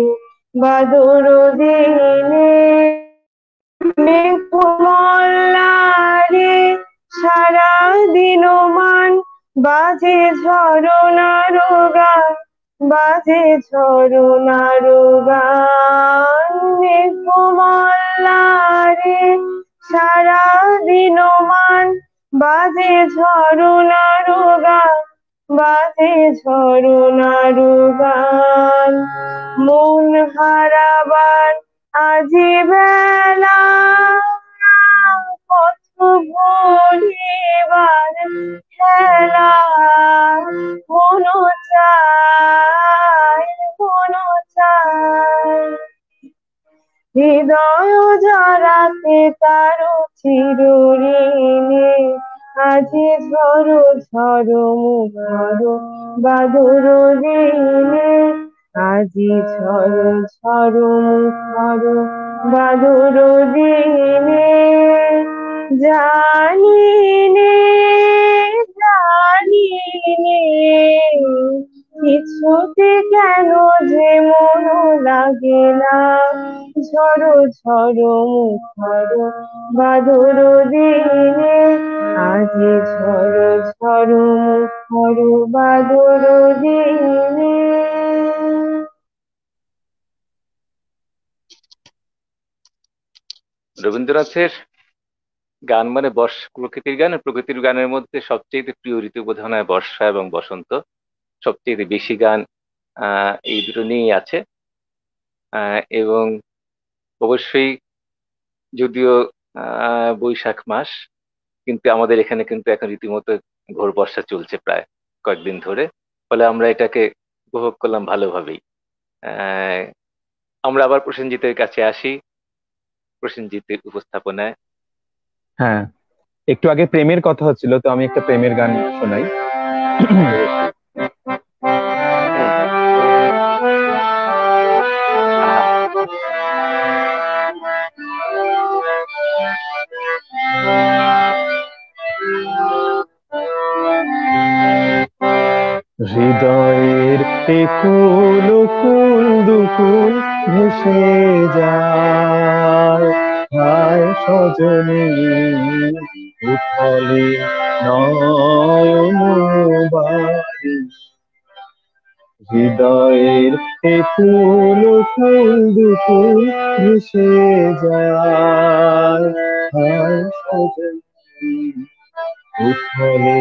বাদর দিনে, মেঘমল্লারে সারা দিন মান বাজে ঝরনার গান, বাজে ঝরনার গান মেঘমল্লারে সারা দিন মান বাজে ঝরনার গান বাজে ঝরনার গান মন হারাবার আজি বেলা পথ ভুলিবার খেলা মন চায় মন চায় হৃদয় জড়াতে তার চিরঋণে আজি ঝরো ঝরো মুখর বাদুর দিনে আজি ঝরো ঝরো মুখর বাদুর দিনে জানি নে জানি নে কিছুতে কেন যে মন লাগে না ঝরো ঝরো মুখর বাদুর দিনে আজি ঝরো ঝরো মুখর বাদুর দিনে। রবীন্দ্রনাথের গান মানে প্রকৃতির গান, প্রকৃতির গানের মধ্যে সবচেয়ে প্রিয় ঋতু বোধ হয় বর্ষা এবং বসন্ত। সবচেয়ে বেশি গান এই দুটো নিয়েই আছে। এবং অবশ্যই যদিও বৈশাখ মাস, কিন্তু আমাদের এখানে কিন্তু এখন রীতিমতো ঘোর বর্ষা চলছে প্রায় কয়েকদিন ধরে, ফলে আমরা এটাকে উপভোগ করলাম ভালোভাবেই। আমরা আবার প্রসেনজিতের কাছে আসি, প্রসেনজিতের উপস্থাপনায়। হ্যাঁ, একটু আগে প্রেমের কথা হচ্ছিল, তো আমি একটা প্রেমের গান শোনাই। হৃদয়ের একুল কুল দুকুল ভেসে যায় হায় সজনী উথলে নয়ন বাড়ি। হৃদয়ের একুল কুল দুকুল ভেসে যায় হায় সজনী উথলে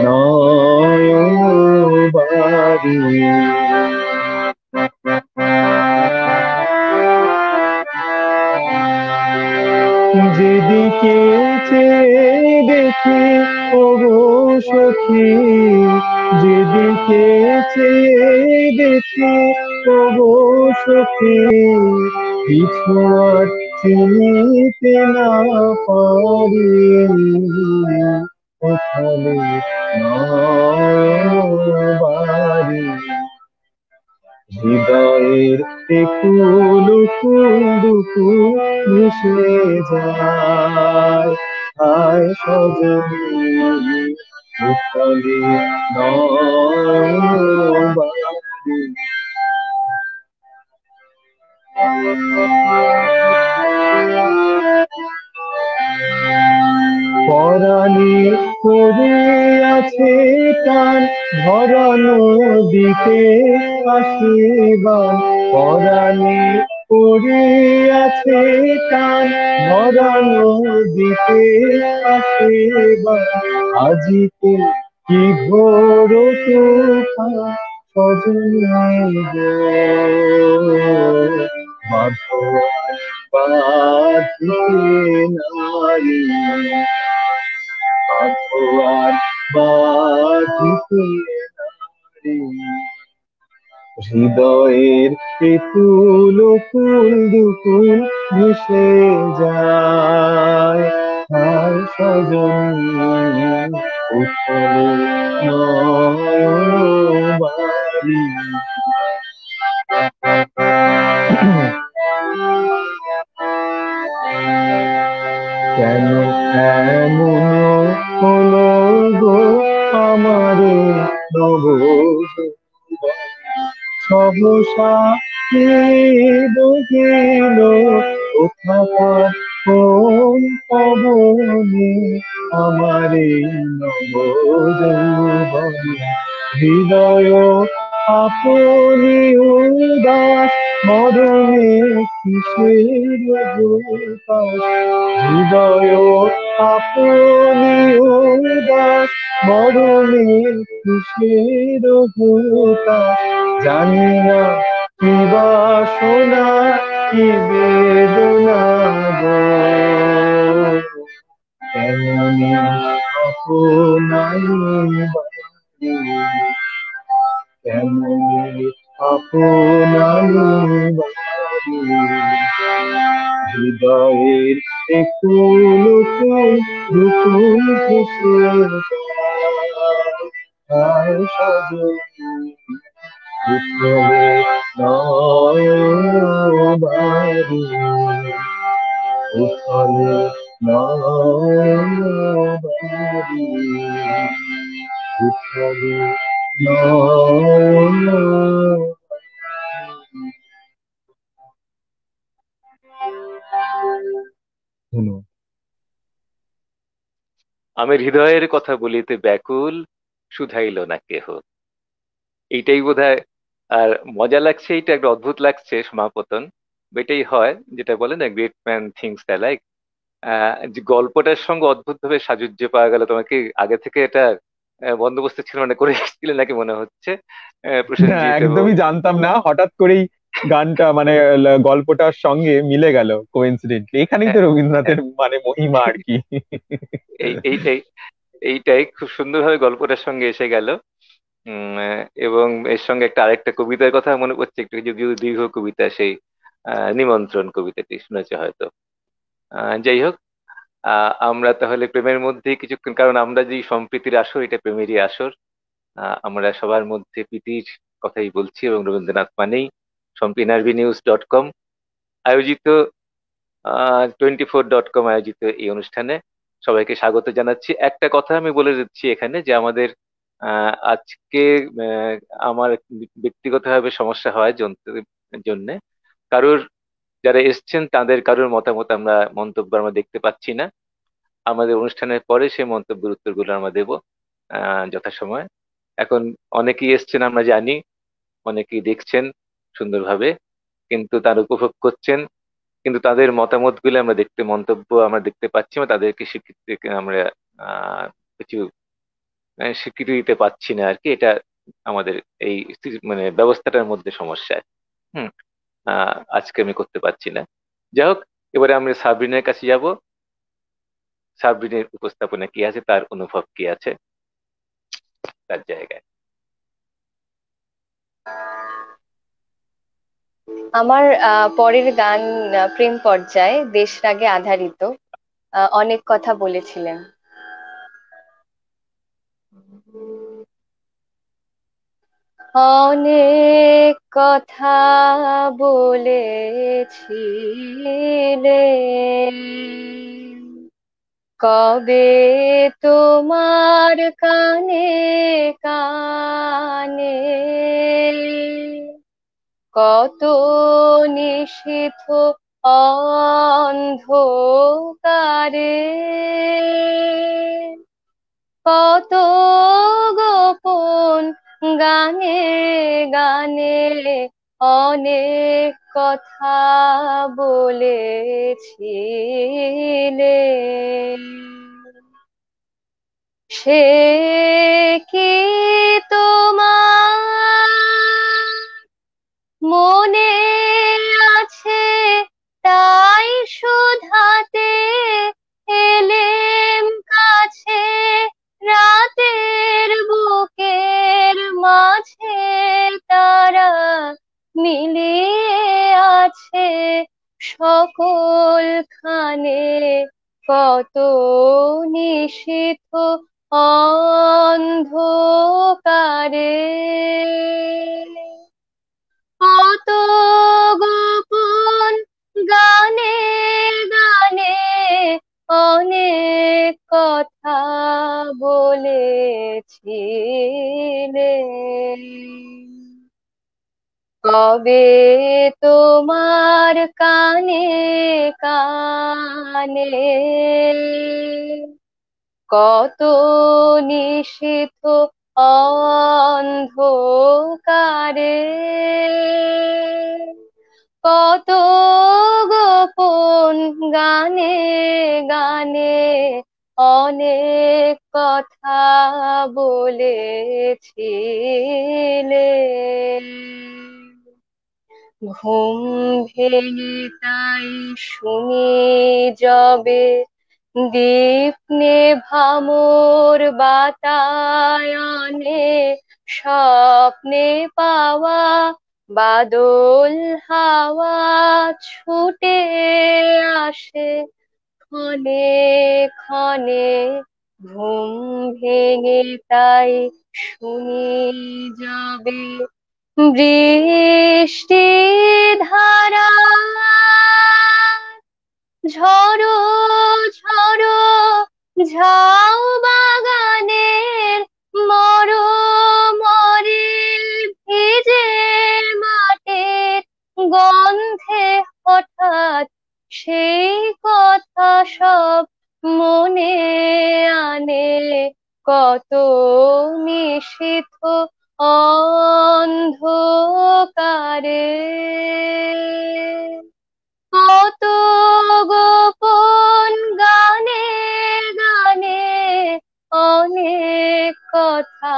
নয়ন বাড়ি। যেদিকে চেয়ে দেখি ওগো সখী, যেদিকে চেয়ে দেখি ওগো সখী, কিছু আর চিনিতে না পারি উথলে নয়ন বাড়ি। হৃদয়ের একুল কুল দুকুল ভেসে যায় হায় সজনী উথলে নয়ন বাড়ি। পরাণে পড়িয়াছে টান ভরা নদীতে আসিবার। পরাণে পড়িয়াছে টান ভরা নদীতে আসিবার। আজিতে কি ঘোর তুফান সজনী গো, বাঁধো বাঁধিতে নারী, বাঁধো আর বাঁধিতে নারী। হৃদয়ের একুল কুল দুকুল ভেসে যায় হায় সজনী উথলে নয়ন বাড়ি। কেন এমন হলো গো আমার নব সহসা কে বহিল কোথাকার কোন পবনে আমার নব যৌবনে। হৃদয় আপনি উদাস মরণে কিসের হুতাশ, হৃদয় আপনি উদাস মরণে কিসের হুতাশ, জানি না কি বাসনা কি বেদনা গো, কেমনি আপনায় বাড়ি, কেমনি আপনায় বাড়ি, হৃদয়ের একটু নতুন নতুন কিসের আর সজনী, উঠলে নয়বাড়ি, উঠলে নয়বাড়ি, উঠলে ধন্যবাদ। আমি হৃদয়ের কথা বলিতে ব্যাকুল, শুধাইল না কেহ। এইটাই বোধহয় আর মজা লাগছে, এইটা একটা অদ্ভুত লাগছে সমাপতন। এটাই হয় যেটা বলে না, গ্রেট ম্যান থিংস অ্যালাইক। যে গল্পটার সঙ্গে অদ্ভুত ভাবে সাযুজ্য পাওয়া গেল। তোমাকে আগে থেকে এটা বন্দোবস্ত ছিল, মানে করে এসেছিলে নাকি মনে হচ্ছে না, প্রসেনজিৎ এবং একদমই জানতাম না, হঠাৎ করেই গানটা মানে গল্পটার সঙ্গে মিলে গেল কোইন্সিডেন্টলি। এখানেই তো হ্যাঁ, হ্যাঁ, রবীন্দ্রনাথের মানে মহিমা আর কি। এইটাই এইটাই খুব সুন্দরভাবে গল্পটার সঙ্গে এসে গেল। এবং এর সঙ্গে একটা আরেকটা কবিতার কথা মনে পড়ছে, একটু যদিও দীর্ঘ কবিতা, সেই নিমন্ত্রণ কবিতাটি শুনেছে হয়তো। যাই হোক, আমরা তাহলে প্রেমের মধ্যে কিছুক্ষণ, কারণ আমরা যে সম্প্রীতির আসর, এটা প্রেমেরই আসর। আমরা সবার মধ্যে প্রীতির কথাই বলছি, এবং রবীন্দ্রনাথ মানেই nrvnews.com আয়োজিত, 24.com আয়োজিত এই অনুষ্ঠানে সবাইকে স্বাগত জানাচ্ছি। একটা কথা আমি বলে দিচ্ছি এখানে, যে আমাদের আজকে আহ, আমার ব্যক্তিগতভাবে সমস্যা হয় জন্য কারোর, যারা এসছেন তাদের কারোর মতামত আমরা মন্তব্য আমরা দেখতে পাচ্ছি না। আমাদের অনুষ্ঠানের পরে সেই মন্তব্যের উত্তরগুলো আমরা দেব যথাসময়ে। এখন অনেকেই এসছেন আমরা জানি, অনেকেই দেখছেন সুন্দরভাবে, কিন্তু তার উপভোগ করছেন, কিন্তু তাদের মতামত গুলো আমরা মন্তব্য আমরা দেখতে পাচ্ছি না, তাদেরকে স্বীকৃতি আমরা কিছু স্বীকৃতি দিতে পাচ্ছি না আর কি। এটা আমাদের এই মানে ব্যবস্থাটার মধ্যে সমস্যা। হুম। আজকে আমি করতে পারছি না। যাই হোক, এবারে আমরা সাবরিনের কাছে যাব। সাবরিনের উপস্থাপনা কি আছে, তার অনুভব কি আছে তার জায়গায়। আমার পরের গান প্রেম পর্যায়ে দেশরাগে আধারিত। অনেক কথা বলেছিলেন। অনেক কথা বলেছিলেন, কবে তোমার কানে কানে, কত নিশীথ অন্ধকারে, কত গোপন গানে গানে, অনেক কথা বলেছিলেন। সে কি তোমার মনে আছে? তাই শুধাতে এলেম কাছে, রাতের বুকের মাঝে তারা মিলিয়ে আছে সকল খানে, কত নিশীথ অন্ধকারে, কত গোপন গানে গানে, অনেক কথা বলেছিলেন। কবে তোমার কানে কানে, কত নিশীথ অন্ধকারে, কত গোপন গানে গানে অনেক কথা বলেছিলে। ঘুম ভেঙে তাই শুনি যবে, দীপ নেভামোর বাতায়নে, স্বপ্নে পাওয়া বাদল হাওয়া ছুটে আসে ক্ষণে ক্ষণে। ঘুম ভেঙে তাই শুনি যবে, বৃষ্টি ধারা ঝড়ো ঝড়ো ঝাউ বাগানের মরে ভিজে মাটির গন্ধে হঠাৎ সেই কথা সব মনে আনে। কত নিশীথ অন্ধকারে, কত গোপন গানে গানে অনেক কথা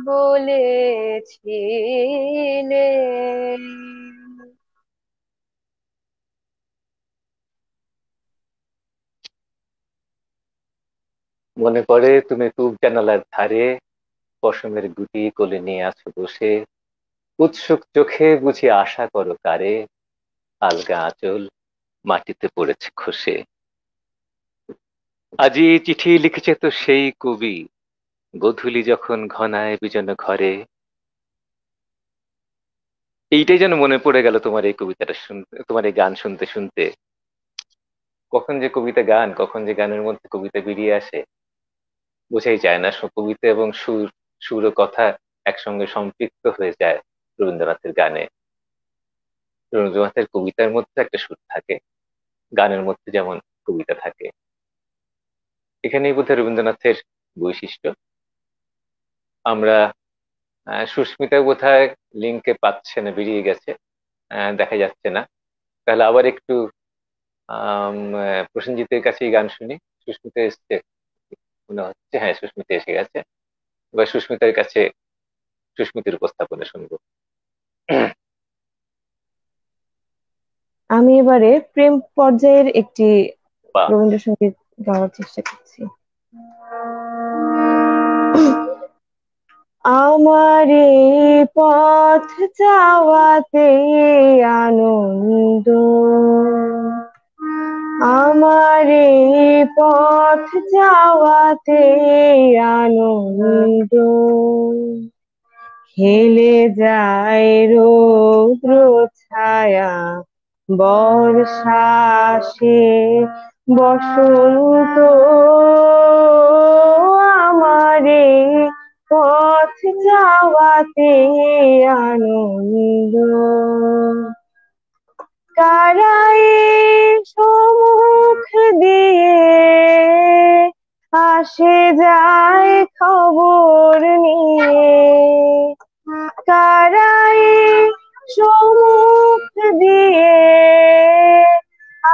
বলেছিলে। মনে পড়ে তুমি পূব জানালার ধারে পশমের গুটি কোলে নিয়ে আছো বসে, উৎসুক চোখে বুঝি আশা করো কারে, আলগা আঁচল মাটিতে পড়েছে খসে। আজি চিঠি লিখেছে তো সেই কবি, গোধূলি যখন ঘনায় বিজন ঘরে। এইটাই যেন মনে পড়ে গেল তোমার এই কবিতাটা শুনতে, তোমার এই গান শুনতে শুনতে। কখন যে কবিতা গান, কখন যে গানের মধ্যে কবিতা বেরিয়ে আসে বোঝাই যায় না। কবিতা এবং সুর, সুর ও কথা একসঙ্গে সম্পৃক্ত হয়ে যায় রবীন্দ্রনাথের গানে। রবীন্দ্রনাথের কবিতার মধ্যে একটা সুর থাকে, গানের মধ্যে যেমন কবিতা থাকে। এখানেই বোধহয় রবীন্দ্রনাথের বৈশিষ্ট্য। আমরা সুস্মিতা বোধহয় লিঙ্কে পাচ্ছে না, বেরিয়ে গেছে, দেখা যাচ্ছে না। তাহলে আবার একটু প্রসেনজিতের কাছেই গান শুনি। সুস্মিতা এসছে মনে হচ্ছে, হ্যাঁ সুস্মিতা এসে গেছে। এবার সুস্মিতার কাছে সুস্মিতার উপস্থাপনা শুনবো। আমি এবারে প্রেম পর্যায়ের একটি বা রবীন্দ্রসঙ্গীত গাওয়ার চেষ্টা করছি। আমার এই পথ যাওয়াতে আনন্দ, আমার এই পথ যাওয়াতে আনন্দ, খেলে যায় রৌদ্র ছায়া বর্ষা আসে বসন্ত, আমার এই পথ যাওয়াতে আনন্দ। কারাই সম্মুখ দিয়ে আসে যায় খবর নিয়ে, কারাই সম্মুখ দিয়ে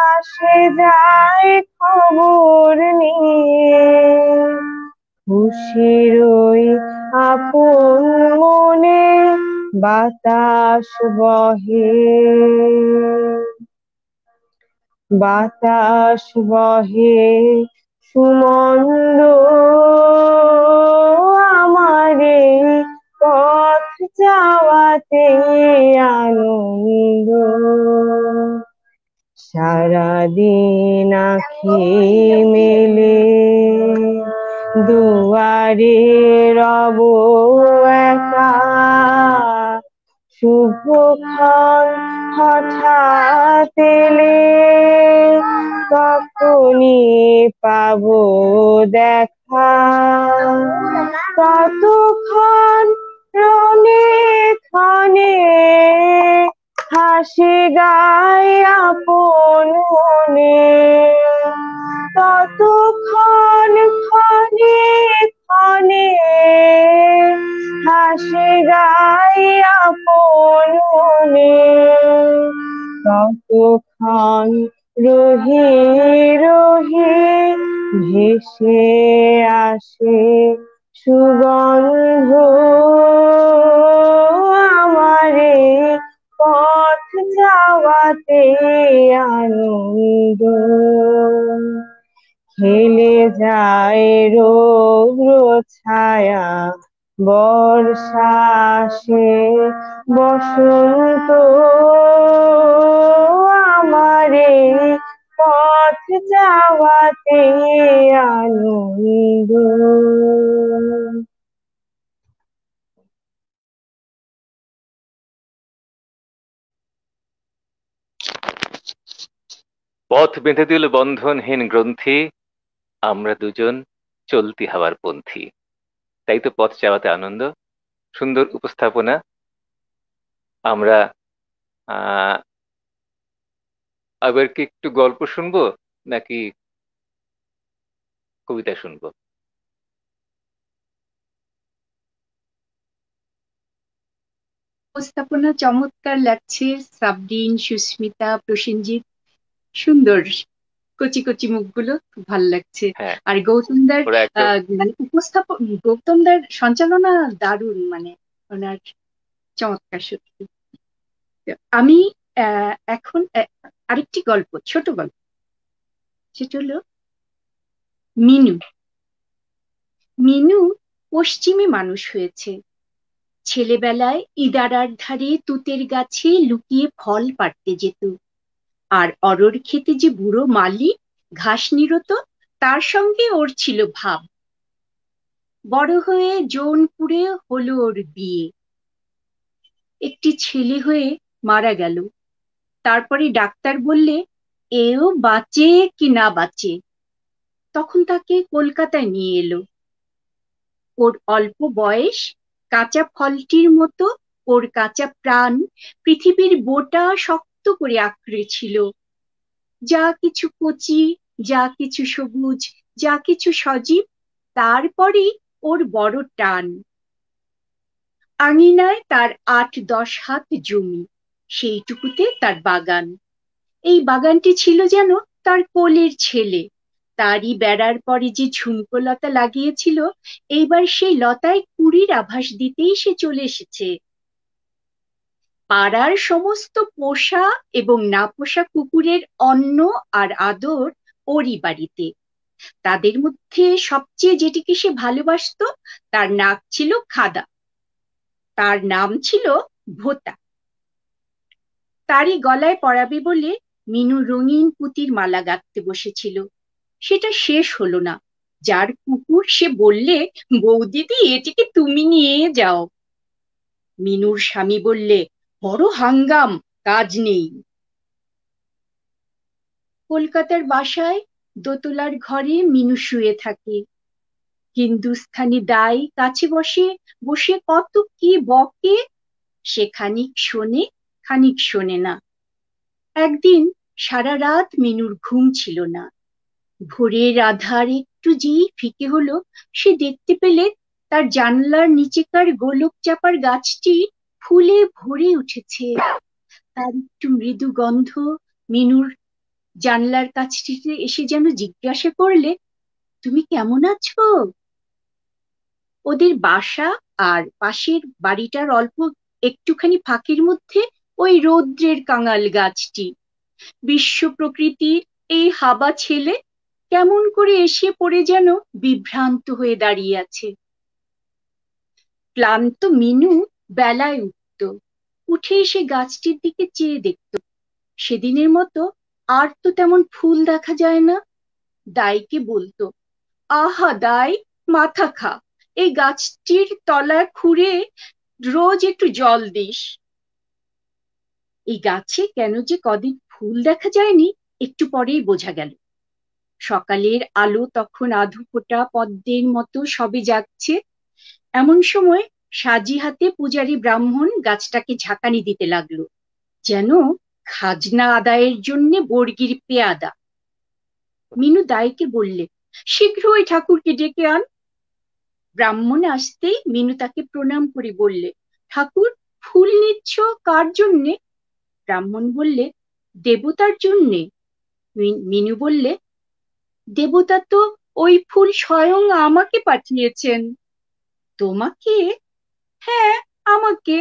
আসে যায় খবর নিয়ে, খুশির ওই আপন মনে বাতাস বহে, বাতাস বহে সুমন্দ, আমার এই পথ যাওয়াতে আনন্দ। সারাদিন আঁখি মেলে দুয়ারে রব একা, শুভক্ষণ হঠাৎ এলে তখনই পাবো দেখা, ততক্ষণ রনে ক্ষণে হাসি গায় আপন মনে, ততক্ষণ ক্ষণে ক্ষণে আপন মনে কতক্ষণ রহি রহি ভেসে আসে সুগন্ধ আমারে পথ যাওয়াতে আনন্দ খেলে যায় রৌদ্র ছায়া বর্ষা আসে বসন্ত আমারে পথ যাওয়াতে আনন্দ। পথ বেঁধে দিল বন্ধনহীন গ্রন্থি, আমরা দুজন চলতি হওয়ার পন্থী। তাই তো পথ যাওয়াতে আনন্দ। সুন্দর উপস্থাপনা। আমরা আবার কি একটু গল্প শুনবো নাকি কবিতা শুনবো? উপস্থাপনা চমৎকার লাগছে। সাবরিন, সুস্মিতা, প্রসেনজিৎ, সুন্দর কচি কচি মুখগুলো খুব ভালো লাগছে। হ্যাঁ, আর গৌতমদার ওরা একটু মানে উপস্থাপন, গৌতমদার সঞ্চালনা দারুণ, মানে ওনার চমৎকার সত্যি। আমি এখন আরেকটি গল্প, ছোট গল্প, সেটা হলো মিনু। মিনু পশ্চিমে মানুষ হয়েছে। ছেলেবেলায় ইদারার ধারে তুতের গাছে লুকিয়ে ফল পাড়তে যেত। আর অরর খেতে যে বুড়ো মালি ঘাস নিরত, তার সঙ্গে ওর ছিল ভাব। বড় হয়ে জৌনপুরে হলো ওর বিয়ে। একটি ছেলে হয়ে মারা গেল। তারপরে ডাক্তার বললে এও বাঁচে কি না বাঁচে। তখন তাকে কলকাতায় নিয়ে এলো। ওর অল্প বয়স, কাঁচা ফলটির মতো ওর কাঁচা প্রাণ পৃথিবীর বোটা শক্ত করে আঁকড়ে ছিল। যা কিছু কচি, যা কিছু সবুজ, যা কিছু সজীব, তারপরেই ওর বড় টান। আঙিনায় তার ৮-১০ হাত জমি, সেইটুকুতে তার বাগান। এই বাগানটি ছিল যেন তার কোলের ছেলে। তারই বেড়ার পরে যে ঝুমকো লতা লাগিয়েছিল, এইবার সেই লতায় কুড়ির আভাস দিতেই সে চলে এসেছে। পাড়ার সমস্ত পোষা এবং না পোষা কুকুরের অন্ন আর আদর ওরই বাড়িতে। তাদের মধ্যে সবচেয়ে যেটিকে সে ভালোবাসতো, তার নাক ছিল খাদা, তার নাম ছিল ভোতা। তারই গলায় পরাবে বলে মিনু রঙিন পুঁতির মালা গাঁথতে বসেছিল। সেটা শেষ হলো না। যার কুকুর সে বললে, বৌদিদি এটিকে তুমি নিয়ে যাও। মিনুর স্বামী বললে, বড় হাঙ্গাম, কাজ নেই। কলকাতার বাসায় দোতলার ঘরে মিনু শুয়ে থাকে। হিন্দুস্থানি দাই কাছে বসে বসে কত কি বকে। সে খানিক শোনে, খানিক শোনে না। একদিন সারা রাত মিনুর ঘুম ছিল না। ভোরের আধার একটু যেই ফিকে হলো, সে দেখতে পেলে তার জানলার নিচেকার গোলক চাপার গাছটি ফুলে ভরে উঠেছে। তার একটু মৃদু গন্ধ মিনুর জানলার কাছটিতে এসে যেন জিজ্ঞাসা করলে, তুমি কেমন আছো? ওদের বাসা আর পাশের বাড়িটার অল্প একটুখানি ফাঁকের মধ্যে ওই রৌদ্রের কাঙাল গাছটি। বিশ্ব প্রকৃতির এই হাবা ছেলে কেমন করে এসে পড়ে যেন বিভ্রান্ত হয়ে দাঁড়িয়ে আছে। ক্লান্ত মিনু বেলায় উঠত, উঠে এসে গাছটির দিকে চেয়ে দেখত। সেদিনের মতো আর তো তেমন ফুল দেখা যায় না। দাইকে বলতো, আহা দাই, মাথা খা, এই গাছটির তলা খুঁড়ে রোজ একটু জল দিস। এই গাছে কেন যে কদিন ফুল দেখা যায়নি একটু পরেই বোঝা গেল। সকালের আলো তখন আধু ফোটা পদ্মের মতো সবে জাগছে। এমন সময় সাজি হাতে পূজারী ব্রাহ্মণ গাছটাকে ঝাঁকানি দিতে লাগলো, যেন খাজনা আদায়ের জন্য বর্গির পেয়াদা। মিনু দাইকে বললে, শীঘ্রই ঠাকুরকে ডেকে আন। ব্রাহ্মণ আসতেই মিনু তাকে প্রণাম করে বললে, ঠাকুর ফুল নিচ্ছ কার জন্যে? ব্রাহ্মণ বললে, দেবতার জন্যে। মিনু বললে, দেবতা তো ওই ফুল স্বয়ং আমাকে পাঠিয়েছেন। তোমাকে? হ্যাঁ, আমাকে।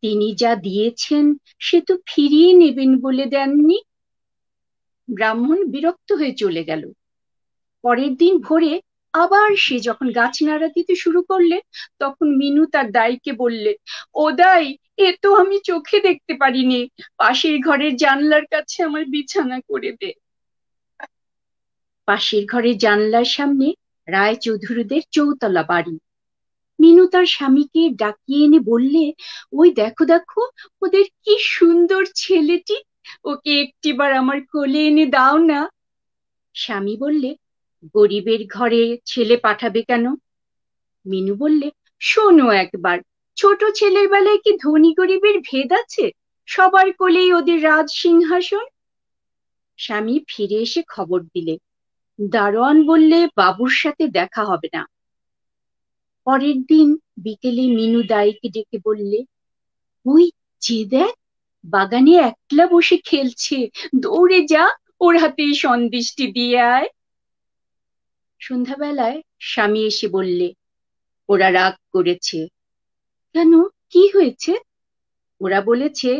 তিনি যা দিয়েছেন সে তো ফিরিয়ে নেবেন বলে দেননি। ব্রাহ্মণ বিরক্ত হয়ে চলে গেল। পরের দিন ভোরে আবার সে যখন গাছ নাড়া দিতে শুরু করলে, তখন মিনু তার দাইকে বললে, ও দাই, এ তো আমি চোখে দেখতে পারিনি, পাশের ঘরের জানলার কাছে আমার বিছানা করে দে। পাশের ঘরের জানলার সামনে রায়চৌধুরীদের চৌতলা বাড়ি। মিনু তার স্বামীকে ডাকিয়ে এনে বললে, ওই দেখো দেখো, ওদের কি সুন্দর ছেলেটি, ওকে একটিবার আমার কোলে এনে দাও না। স্বামী বললে, গরিবের ঘরে ছেলে পাঠাবে কেন? মিনু বললে, শোনো একবার, ছোট ছেলের বেলায় কি ধনী গরিবের ভেদ আছে? সবার কোলেই ওদের রাজ সিংহাসন। স্বামী ফিরে এসে খবর দিলে, দারোয়ান বললে বাবুর সাথে দেখা হবে না। পরের দিন বিকেলে মিনু দাইকে ডেকে বললে, ওই যে দেখ, বাগানে একলা বসে খেলছে, দৌড়ে যা, ওর হাতে সন্দেশটি দিয়ে আয়। সন্ধ্যাবেলায় স্বামী এসে বললে, ওরা রাগ করেছে। কেন, কি হয়েছে? ওরা বলেছে,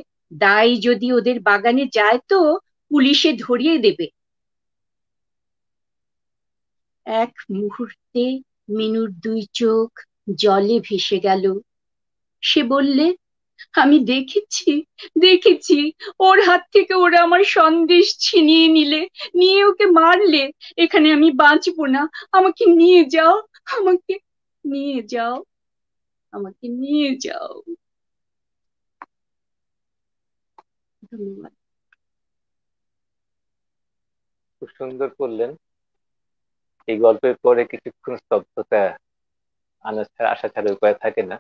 দাই যদি ওদের বাগানে যায় তো পুলিশে ধরিয়ে দেবে। এক মুহূর্তে মিনুর দুই চোখ জলে ভেসে গেল। সে বললে, আমি দেখেছি দেখেছি, ওর হাত থেকে ওরা আমার সন্দেশ ছিনিয়ে নিলে, নিয়ে ওকে মারলে। এখানে আমি বাঁচবো না, আমাকে নিয়ে যাও, আমাকে নিয়ে যাও, আমাকে নিয়ে যাও। ধন্যবাদ। খুব সুন্দর করলেন। এই গল্পের পরে কিছুক্ষণ স্তব্ধতা আসা ছাড়া উপায় থাকে না।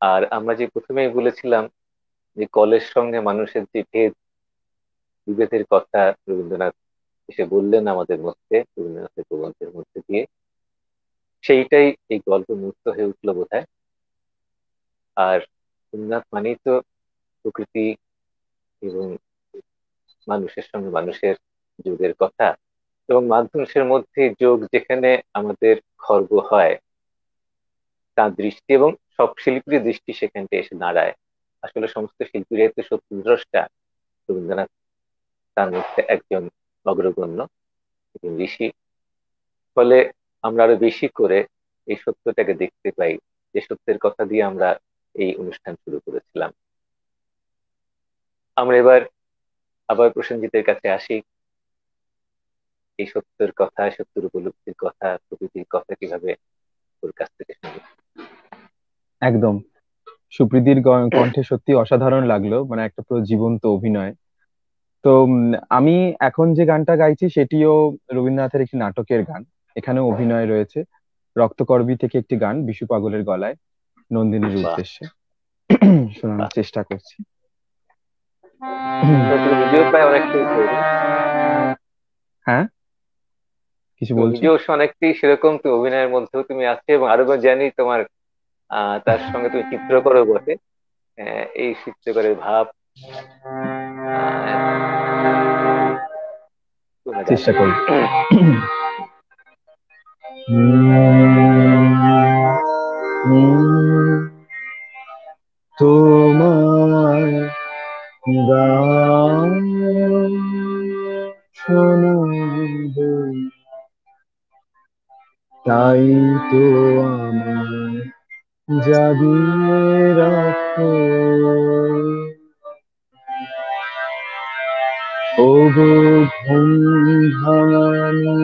আর আমরা যে প্রথমেই বলেছিলাম যে কলের সঙ্গে মানুষের যে বিভেদের কথা রবীন্দ্রনাথ এসে বললেন আমাদের মধ্যে, রবীন্দ্রনাথের প্রবন্ধের মধ্যে দিয়ে, সেইটাই এই গল্প মুক্ত হয়ে উঠলো বোধহয়। আর রবীন্দ্রনাথ মানেই তো প্রকৃতি এবং মানুষের সঙ্গে মানুষের যোগের কথা, এবং মানুষের মধ্যে যোগ যেখানে আমাদের খর্ব হয়, তার দৃষ্টি এবং সব শিল্পীর দৃষ্টি সেখানটা এসে দাঁড়ায়। আসলে সমস্ত শিল্পীরাই তো সত্যদ্রষ্টা। রবীন্দ্রনাথ তার মধ্যে একজন অগ্রগণ্য এবং ঋষি। ফলে আমরা আরো বেশি করে এই সত্যটাকে দেখতে পাই, যে সত্যের কথা দিয়ে আমরা এই অনুষ্ঠান শুরু করেছিলাম। আমরা এবার আবার প্রসেনজিতের কাছে আসি। এই সত্যের কথা, সত্যের উপলব্ধির কথা, প্রকৃতির কথা কিভাবে ওর কাছ থেকে শুনি। একদম। সুপ্রীতির কণ্ঠে সত্যি অসাধারণ লাগলো, মানে একটা পুরো জীবন্ত অভিনয়। তো আমি এখন যে গানটা গাইছি সেটিও রবীন্দ্রনাথের একটি নাটকের গান। এখানে অভিনয় রয়েছে। রক্তকরবী থেকে একটি গান বিশু পাগলের গলায় নন্দিনীর বাহ, উদ্দেশ্যে শোনানোর বাহ। চেষ্টা করছি। ভিডিও প্রায় অনেকটাই তৈরি। হ্যাঁ, কিছু তো বলছো? ভিডিও অনেকটাই সেরকম, তো অভিনয়ের মধ্যেও তুমি আছো, এবং আরো জানি তোমার তার সঙ্গে তুমি চিত্রকরও বটে। এই চিত্রকরের ভাব শোনা যাক। চেষ্টা করি। তোমার গান শোনাবো, তাই তো আমার জাগিয়ে রাখো, ও গো ঘুম ভাঙানো,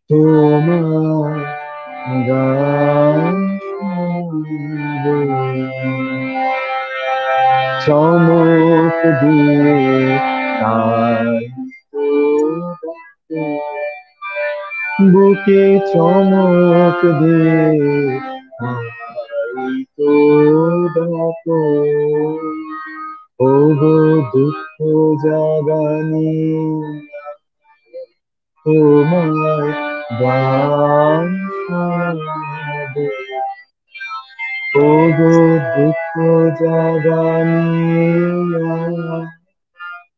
তোমার গান শোনাবো, চমক দিয়ে তাই তো ডাকে, বুকে চমক দিয়ে তাই তো ডাকো, ও গো দুঃখ জাগানি, তোমার গান শোনাবো। দুঃখ জাগানিয়া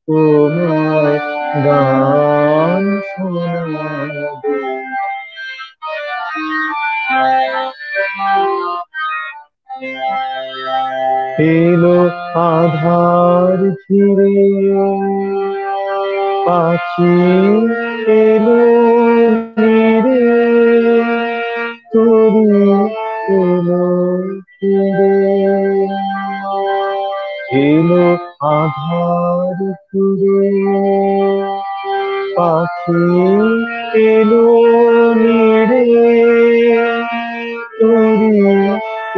তোমায় গান শোনাবো। এলো আধার ঘিরে পাখি এলো নীরে তরি এলো ফিরে। এলো আধার ঘিরে পাখি এলো নীরে তরি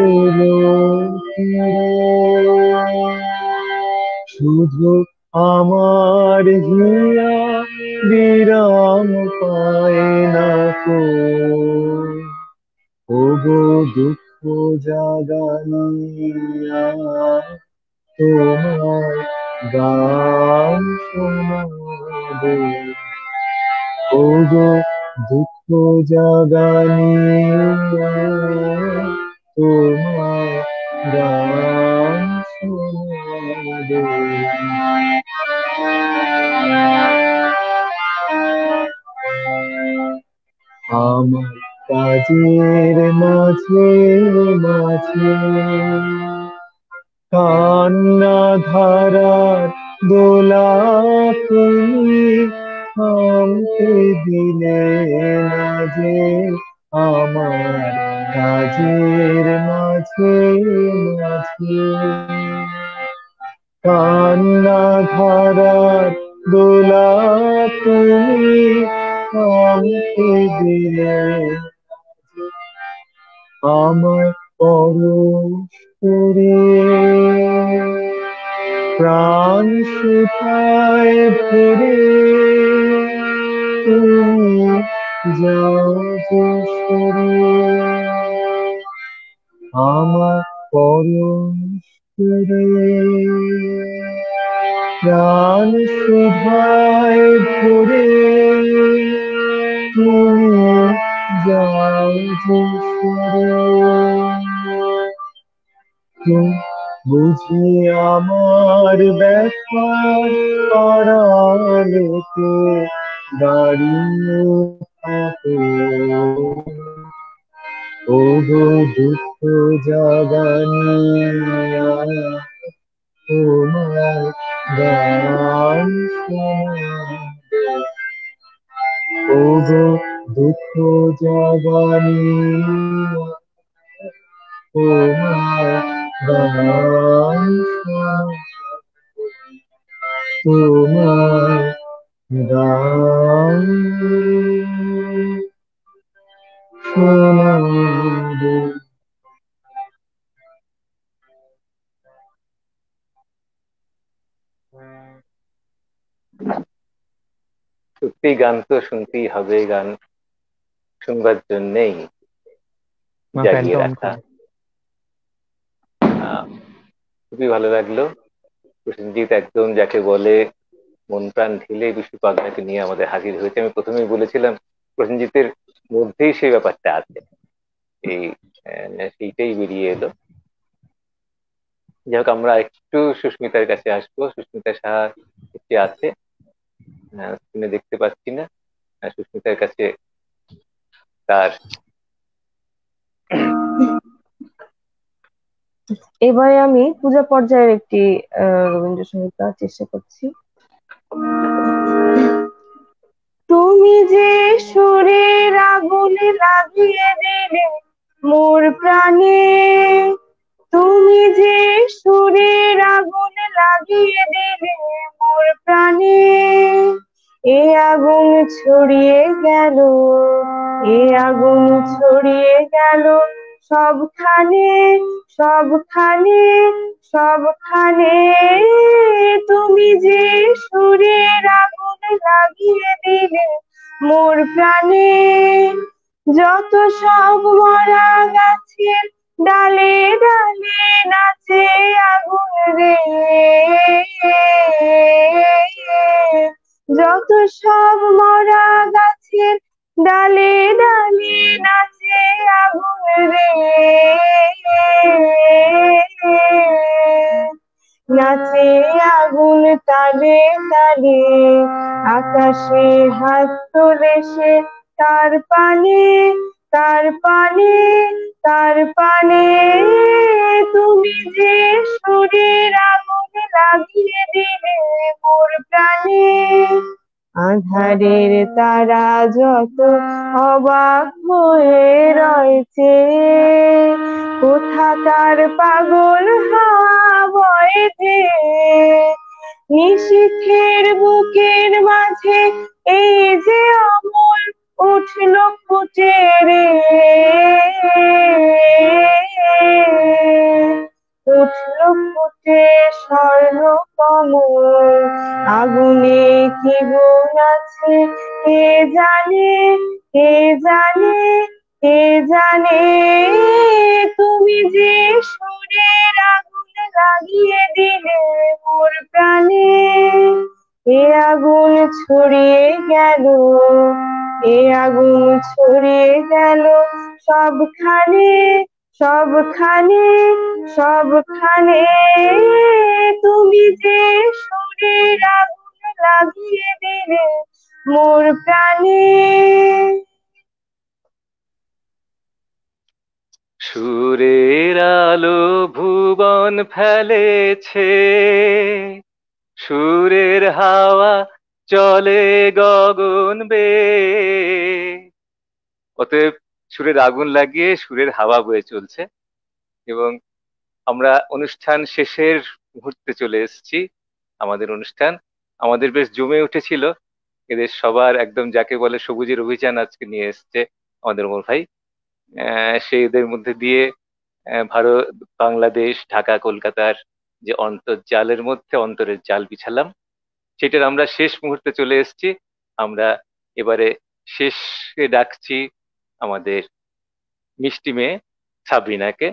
এলো ফিরে। শুধু আমার হিয়া বিরাম পায় না কো, ওগো দুঃখ জাগানিয়া তোমায় গান শোনাবো। ওগো দুঃখ জাগানিয়া তোমায় গান শোনাবো। আমার কাজের মাঝে মাঝে কান্না ধারার দোলা তুমি থামতে দিলে না যে। আমার কাজের মাঝে মাঝে কান্না ধারার দোলা তুমি থামতে দিলে আমায় পরশ করে প্রাণ সুতায় ভরে তুমি যাও যে সরে। আমার পরশ করে প্রাণ সুধায় ভরে তুমি যাও যে সরে। বুঝি আমার ব্যথার আড়ালেতে দাঁড়িয়ে থাকো, ওগো দুঃখ জাগানিয়া তোমার গান শোনাবো। ওগো দুঃখ জাগানিয়া তোমার গান শোনাবো। তোমার গান শোনাবো। সত্যি গান তো শুনতেই হবে, গান শুনবার জন্যেই জাগিয়ে রাখা। খুবই ভালো লাগলো। প্রসেনজিৎ একদম যাকে বলে মন প্রাণ ঢেলে বিশু পাগলাকে নিয়ে আমাদের হাজির হয়েছে। আমি প্রথমেই বলেছিলাম প্রসেনজিতের মধ্যেই সেই ব্যাপারটা আছে, এই সেইটাই বেরিয়ে এলো। যাই হোক, আমরা একটু সুস্মিতার কাছে আসবো। সুস্মিতা সাহা একটি আছে, স্ক্রিনে দেখতে পাচ্ছি না। সুস্মিতার কাছে তার এবারে আমি পূজা পর্যায়ের একটি রবীন্দ্রসঙ্গীত গাওয়ার চেষ্টা করছি। তুমি যে সুরের আগুনে লাগিয়ে দিলে মোর প্রাণে, তুমি যে সুরের আগুনে লাগিয়ে দিলে মোর প্রাণে, এ আগুন ছড়িয়ে গেল, এ আগুন ছড়িয়ে গেল সবখানে, সবখানে, সবখানে। তুমি যে সুরের আগুন লাগিয়ে দিলে মোর প্রাণে, যত সব মরা গাছের ডালে ডালে নাচে আগুন রে, যত সব মরা গাছের ডালে ডালে নাচে আগুন রে, নাচে আগুন তালে তালে, আকাশে হাত তোলে সে, তার পানে তার পানে তার পানে। তুমি যে সুরের আগুন লাগিয়ে দিলে মোর প্রাণে, আঁধারের তারা যত অবাক হয়ে রয়েছে, কোথাকার পাগল হাওয়া বয়েছে, নিশীথের বুকের মাঝে এই যে অমল উঠল ফুটে রে, উঠল ফুটে স্বর্ণ কমল। আগুনে কি গুণ আছে কে জানে, কে জানে, কে জানে। তুমি যে সুরের আগুন লাগিয়ে দিলে মোর প্রাণে, এ আগুন ছড়িয়ে গেল, এ আগুন ছড়িয়ে গেল সবখানে, সবখানে, সবখানে। তুমি যে সুরের আগুন লাগিয়ে দিলে মোর প্রাণে। সুরের আলো ভুবন ফেলেছে, সুরের হাওয়া চলে গগন বেয়ে। অতএব সুরের আগুন লাগিয়ে সুরের হাওয়া বয়ে চলছে, এবং আমরা অনুষ্ঠান শেষের মুহূর্তে চলে এসেছি। আমাদের অনুষ্ঠান আমাদের বেশ জমে উঠেছিল। এদের সবার একদম যাকে বলে সবুজের অভিযান আজকে নিয়ে এসেছে আমাদের ওমর ভাই। সেই এদের মধ্যে দিয়ে ভারত, বাংলাদেশ, ঢাকা, কলকাতার যে অন্তর্জালের মধ্যে অন্তরের জাল বিছালাম, সেটার আমরা শেষ মুহূর্তে চলে এসেছি। আমরা এবারে শেষে ডাকছি আমাদের মিষ্টি মেয়ে সাবরিনাকে,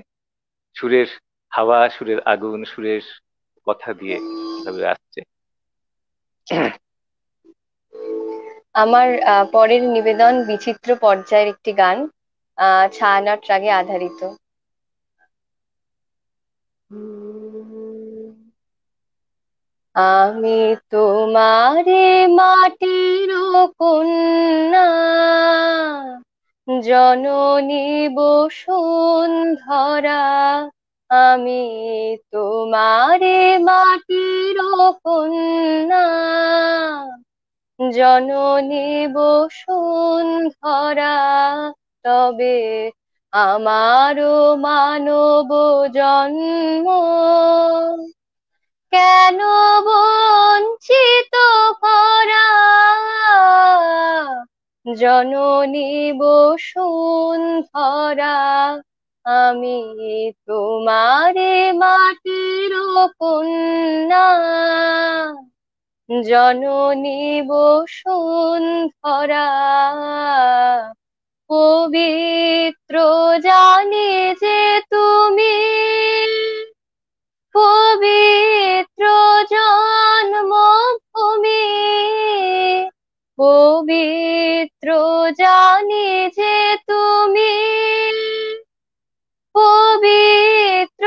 সুরের হাওয়া, সুরের আগুন, সুরের কথা দিয়ে এভাবে আসছে। আমার পরের নিবেদন বিচিত্র পর্যায়ের একটি গান, ছায়ানট রাগে আধারিত। আমি তোমারে মাটির কন্যা, জননী বসুন্ধরা। আমি তোমারে মাটির কন্যা, জননী বসুন্ধরা। তবে আমারও মানব জন্ম কেন বঞ্চিত করা, জননী বসুন্ধরা। আমি তোমারে মাটির কন্যা, জননী বসুন্ধরা। পবিত্র জানি যে তুমি, পবিত্র জন্মভূমি, পবিত্র জানি যে তুমি, পবিত্র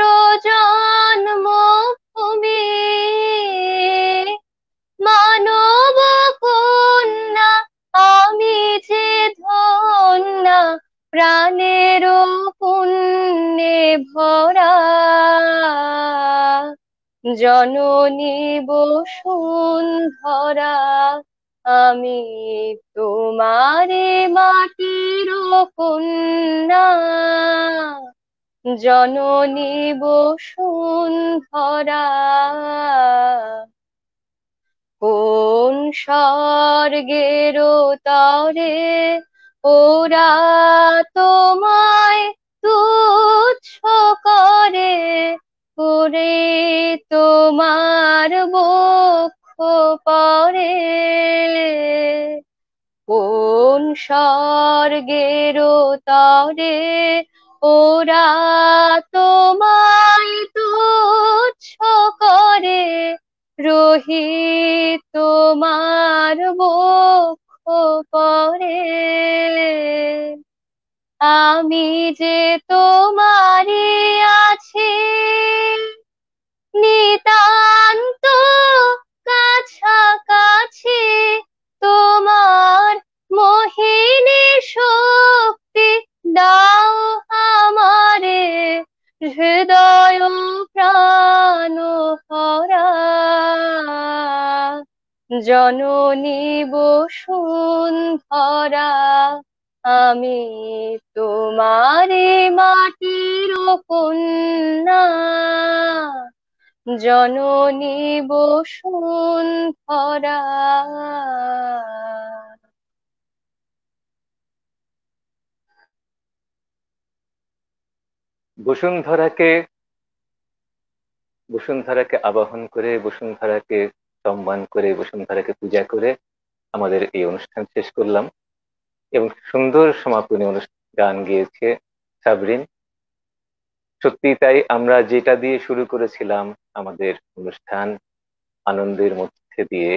জন্মভূমি। মানব কন্যা আমি যে ধন্যা, প্রাণের পুণ্যে ভরা, জননী বসুন্ধরা। আমি তোমারে মাটির কন্যা, জননী বসুন্ধরা। কোন স্বর্গের তরে ওরা তোমায় তুচ্ছ করে, করে তোমার বক্ষ পরে। কোন স্বর্গের তরে ওরা তোমায় তুচ্ছ করে, রহি তোমার বক্ষ পরে। আমি যে তোমারই আছি নিতা প্রাণ হরা জননী বসুন্ধরা, আমি তোমারে মাটির কন্যা, জননী বসুন্ধরা। বসুন্ধরাকে বসুন্ধরাকে আবাহন করে, বসুন্ধরাকে সম্মান করে, বসুন্ধরাকে পূজা করে আমাদের এই অনুষ্ঠান শেষ করলাম, এবং সুন্দর সমাপনী গান গেয়েছে সাবরিন। সত্যি তাই, আমরা যেটা দিয়ে শুরু করেছিলাম আমাদের অনুষ্ঠান, আনন্দের মধ্যে দিয়ে,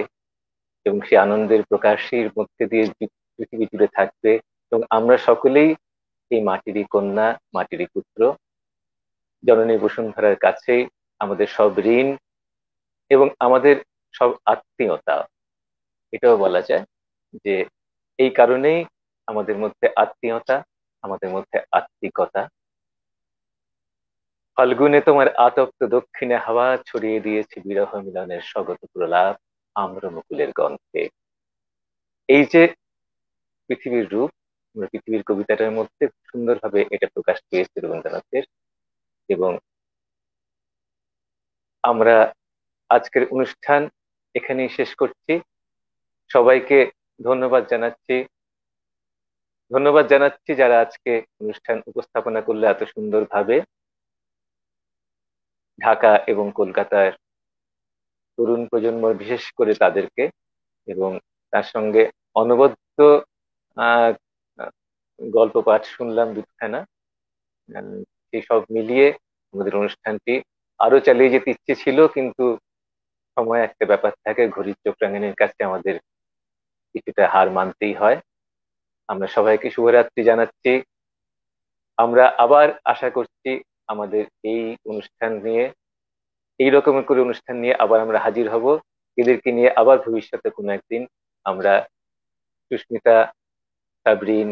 এবং সেই আনন্দের প্রকাশের মধ্যে দিয়ে পৃথিবী জুড়ে থাকবে, এবং আমরা সকলেই এই মাটিরই কন্যা, মাটিরই পুত্র। জননী বসুন্ধরার কাছে আমাদের সব ঋণ এবং আমাদের সব আত্মীয়তা, এটাও বলা যায় যে এই কারণেই আমাদের মধ্যে আত্মীয়তা, আমাদের মধ্যে আত্মিকতা। ফাল্গুনে তোমার আতপ্ত দক্ষিণে হাওয়া ছড়িয়ে দিয়েছে বিরহ মিলনের স্বগত প্রলাপ আম্র মুকুলের গন্ধে। এই যে পৃথিবীর রূপ, আমরা পৃথিবীর কবিতাটার মধ্যে সুন্দরভাবে এটা প্রকাশ পেয়েছে রবীন্দ্রনাথের। এবং আমরা আজকের অনুষ্ঠান এখানেই শেষ করছি। সবাইকে ধন্যবাদ জানাচ্ছি। ধন্যবাদ জানাচ্ছি যারা আজকে অনুষ্ঠান উপস্থাপনা করলে এত সুন্দরভাবে, ঢাকা এবং কলকাতার তরুণ প্রজন্ম, বিশেষ করে তাদেরকে, এবং তার সঙ্গে অনবদ্য আহ গল্প পাঠ শুনলাম দুখানা। সেই সব মিলিয়ে আমাদের অনুষ্ঠানটি আরো চালিয়ে যেতে ইচ্ছে ছিল, কিন্তু সময় একটা ব্যাপার থাকে, ঘড়ির চোখ রাঙানির কাছে আমাদের কিছুটা হার মানতেই হয়। আমরা সবাইকে শুভরাত্রি জানাচ্ছি। আমরা আবার আশা করছি আমাদের এই অনুষ্ঠান নিয়ে, এই রকমের করে অনুষ্ঠান নিয়ে আবার আমরা হাজির হব। এদেরকে নিয়ে আবার ভবিষ্যতে কোনো একদিন আমরা সুস্মিতা, সাবরিন,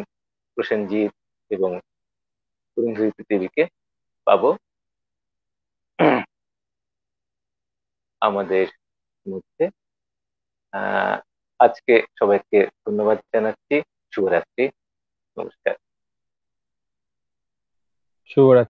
প্রসেনজিৎ এবং অরুন্ধতী পৃথিবীকে পাবো আমাদের মধ্যে। আজকে সবাইকে ধন্যবাদ জানাচ্ছি। শুভরাত্রি, নমস্কার। শুভরাত্রি।